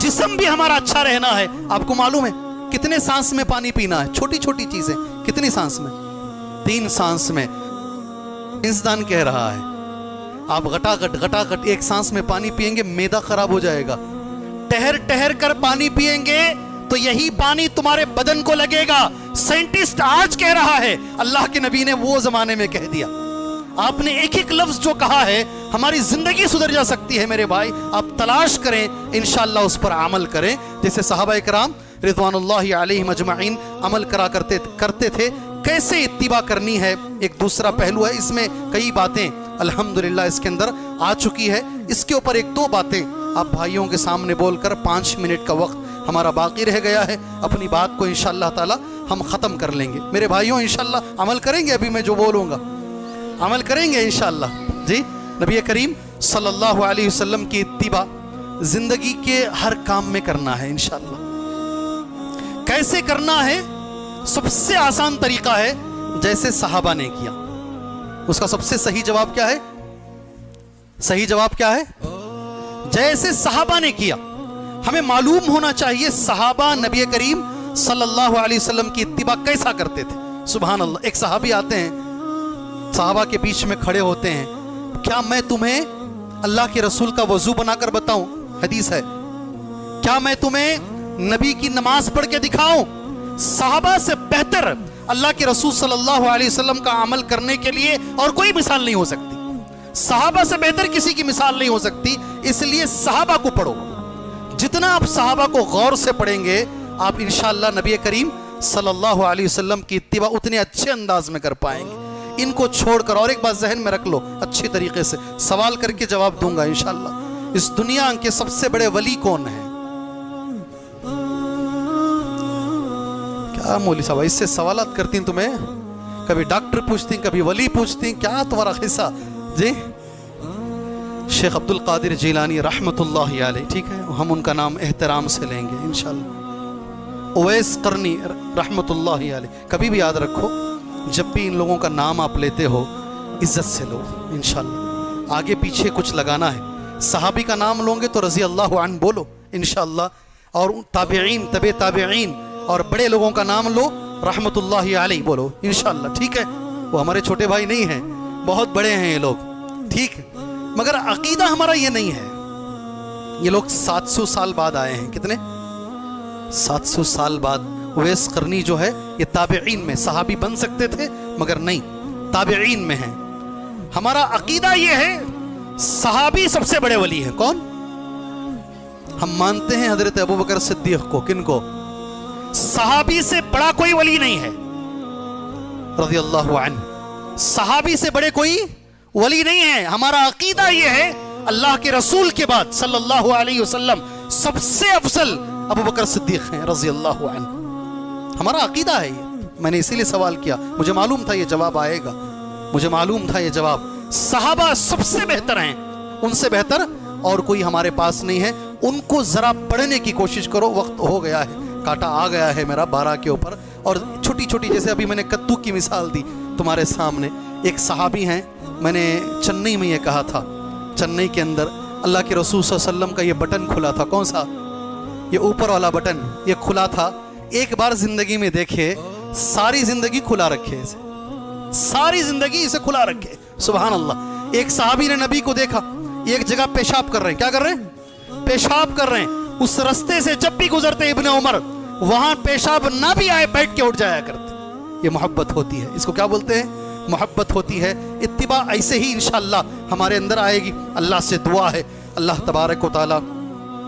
جسم بھی ہمارا اچھا رہنا ہے۔ آپ کو معلوم ہے کتنے سانس میں پانی پینا ہے؟ چھوٹی چھوٹی چیزیں، کتنی سانس میں؟ 3 سانس میں۔ انسان کہہ رہا ہے، آپ غٹاغٹ 1 سانس میں پانی پیئیں گے، معدہ خراب ہو جائے گا۔ ٹہر کر پانی پیئیں گے تو یہی پانی تمہارے بدن کو لگے گا۔ سائنٹسٹ آج کہہ رہا ہے، اللہ کے نبی نے وہ زمانے میں کہہ دیا۔ آپ نے ایک لفظ جو کہا ہے، ہماری زندگی سدھر جا سکتی ہے میرے بھائی۔ آپ تلاش کریں، انشاءاللہ اس پر عمل کریں، جیسے صحابہ کرام رضوان اللہ علیہم اجمعین عمل کرتے تھے۔ کیسے اتباع کرنی ہے ایک دوسرا پہلو ہے، اس میں کئی باتیں الحمدللہ اس کے اندر آ چکی ہے۔ اس کے اوپر 1-2 باتیں آپ بھائیوں کے سامنے بول کر 5 منٹ کا وقت ہمارا باقی رہ گیا ہے، اپنی بات کو انشاءاللہ تعالی ہم ختم کر لیں گے۔ میرے بھائیوں انشاءاللہ عمل کریں گے، ابھی میں جو بولوں گا عمل کریں گے انشاءاللہ۔ جی، نبی کریم صلی اللہ علیہ وسلم کی اتباع زندگی کے ہر کام میں کرنا ہے انشاءاللہ۔ کیسے کرنا ہے؟ سب سے آسان طریقہ ہے، جیسے صحابہ نے کیا. اس کا سب سے صحیح جواب کیا ہے؟ صحیح جواب کیا ہے؟ جیسے صحابہ نے کیا. ہمیں معلوم ہونا چاہیے صحابہ نبی کریم صلی اللہ علیہ وسلم کی اتباع کیسا کرتے تھے. سبحان اللہ. ایک صحابی آتے ہیں, صحابہ کے بیچ میں کھڑے ہوتے ہیں, کیا میں تمہیں اللہ کے رسول کا وضو بنا کر بتاؤں؟ حدیث ہے. کیا میں تمہیں نبی کی نماز پڑھ کے دکھاؤں؟ صحابہ سے بہتر اللہ کے رسول صلی اللہ علیہ وسلم کا عمل کرنے کے لیے اور کوئی مثال نہیں ہو سکتی. صحابہ سے بہتر کسی کی مثال نہیں ہو سکتی. اس لیے صحابہ کو پڑھو. جتنا آپ صحابہ کو غور سے پڑھیں گے آپ انشاءاللہ نبی کریم صلی اللہ علیہ وسلم کی اتباع اتنے اچھے انداز میں کر پائیں گے. ان کو چھوڑ کر, اور ایک بات ذہن میں رکھ لو اچھی طریقے سے, سوال کر کے جواب دوں گا انشاءاللہ, اس دنیا کے سب سے بڑے ولی کون ہیں؟ کیا مولوی صاحب اس سے سوالات کرتی ہیں تمہیں؟ کبھی ڈاکٹر پوچھتی ہیں, کبھی ولی پوچھتی ہیں, کیا تمہارا قصہ؟ جی شیخ عبد القادر جیلانی رحمت اللہ علیہ, ٹھیک ہے, ہم ان کا نام احترام سے لیں گے انشاءاللہ. اویس قرنی رحمت اللہ علیہ. کبھی بھی یاد رکھو جب بھی ان لوگوں کا نام آپ لیتے ہو عزت سے لو انشاءاللہ. آگے پیچھے کچھ لگانا ہے. صحابی کا نام لوں گے تو رضی اللہ عنہ بولو انشاءاللہ, اور تابعین, تبع تابعین اور بڑے لوگوں کا نام لو رحمت اللہ علیہ بولو انشاءاللہ, ٹھیک ہے. وہ ہمارے چھوٹے بھائی نہیں ہیں, بہت بڑے ہیں یہ لوگ, ٹھیک ہے. مگر عقیدہ ہمارا یہ نہیں ہے. یہ لوگ 700 سال بعد آئے ہیں. کتنے؟ 700 سال بعد. اویس قرنی جو ہے یہ تابعین میں, صحابی بن سکتے تھے مگر نہیں, تابعین میں ہیں. ہمارا عقیدہ یہ ہے صحابی سب سے بڑے ولی ہیں. کون؟ ہم مانتے ہیں حضرت ابو بکر صدیق کو. کن کو؟ صحابی سے بڑا کوئی ولی نہیں ہے رضی اللہ عنہ. صحابی سے بڑے کوئی ولی نہیں ہے. ہمارا عقیدہ یہ ہے اللہ کے رسول کے بعد صلی اللہ علیہ وسلم سب سے افضل ابو بکر صدیق ہیں رضی اللہ عنہ. ہمارا عقیدہ ہے یہ. میں نے اسی لیے سوال کیا, مجھے معلوم تھا یہ جواب آئے گا, مجھے معلوم تھا یہ جواب. صحابہ سب سے بہتر ہیں, ان سے بہتر اور کوئی ہمارے پاس نہیں ہے. ان کو ذرا پڑھنے کی کوشش کرو. وقت ہو گیا ہے, کاٹا آ گیا ہے میرا 12 کے اوپر. اور چھوٹی چھوٹی, جیسے ابھی میں نے کدو کی مثال دی تمہارے سامنے. ایک صحابی ہیں, میں نے چنئی میں یہ کہا تھا, چنئی کے اندر اللہ کے رسول صلی اللہ علیہ وسلم کا یہ بٹن کھلا تھا. کون سا؟ یہ اوپر والا بٹن, یہ کھلا تھا. ایک بار زندگی میں دیکھے, ساری زندگی کھلا رکھے اسے, ساری زندگی اسے کھلا رکھے. سبحان اللہ. ایک صحابی نے نبی کو دیکھا, ایک جگہ پیشاب کر رہے ہیں. کیا کر رہے ہیں؟ پیشاب کر رہے ہیں. اس رستے سے جب بھی گزرتے ابن عمر, وہاں پیشاب نہ بھی آئے بیٹھ کے اٹھ جایا کرتے. یہ محبت ہوتی ہے. اس کو کیا بولتے ہیں؟ محبت ہوتی ہے. اتباع ایسے ہی انشاءاللہ ہمارے اندر آئے گی. اللہ سے دعا ہے اللہ تبارک و تعالی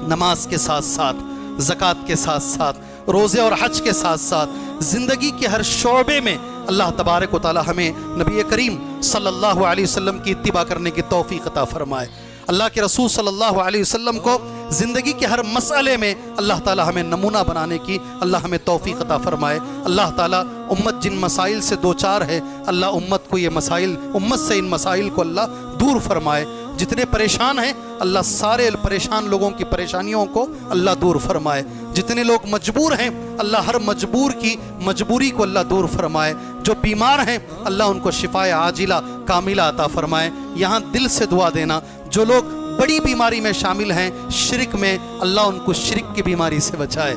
نماز کے ساتھ ساتھ, زکوٰۃ کے ساتھ ساتھ, روزے اور حج کے ساتھ ساتھ زندگی کے ہر شعبے میں اللہ تبارک و تعالی ہمیں نبی کریم صلی اللہ علیہ وسلم کی اتباع کرنے کی توفیق عطا فرمائے. اللہ کے رسول صلی اللہ علیہ وسلم کو زندگی کے ہر مسئلے میں اللہ تعالی ہمیں نمونہ بنانے کی اللہ ہمیں توفیق عطا فرمائے. اللہ تعالی امت جن مسائل سے دوچار ہے, اللہ امت کو یہ مسائل, امت سے ان مسائل کو اللہ دور فرمائے. جتنے پریشان ہیں اللہ سارے پریشان لوگوں کی پریشانیوں کو اللہ دور فرمائے. جتنے لوگ مجبور ہیں اللہ ہر مجبور کی مجبوری کو اللہ دور فرمائے. جو بیمار ہیں اللہ ان کو شفائے عاجلہ کاملہ عطا فرمائے. یہاں دل سے دعا دینا, جو لوگ بڑی بیماری میں شامل ہیں شرک میں, اللہ ان کو شرک کی بیماری سے بچائے,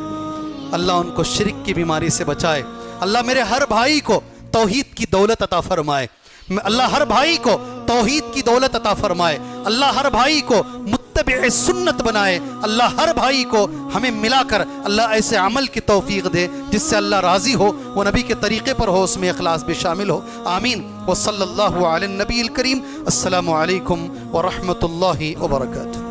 اللہ ان کو شرک کی بیماری سے بچائے. اللہ میرے ہر بھائی کو توحید کی دولت عطا فرمائے. اللہ ہر بھائی کو توحید کی دولت عطا فرمائے. اللہ ہر بھائی کو متبع سنت بنائے. اللہ ہر بھائی کو ہمیں ملا کر اللہ ایسے عمل کی توفیق دے جس سے اللہ راضی ہو, وہ نبی کے طریقے پر ہو, اس میں اخلاص بھی شامل ہو. آمین. وصلی اللہ علی النبی الکریم. السلام علیکم ورحمۃ اللہ وبرکاتہ.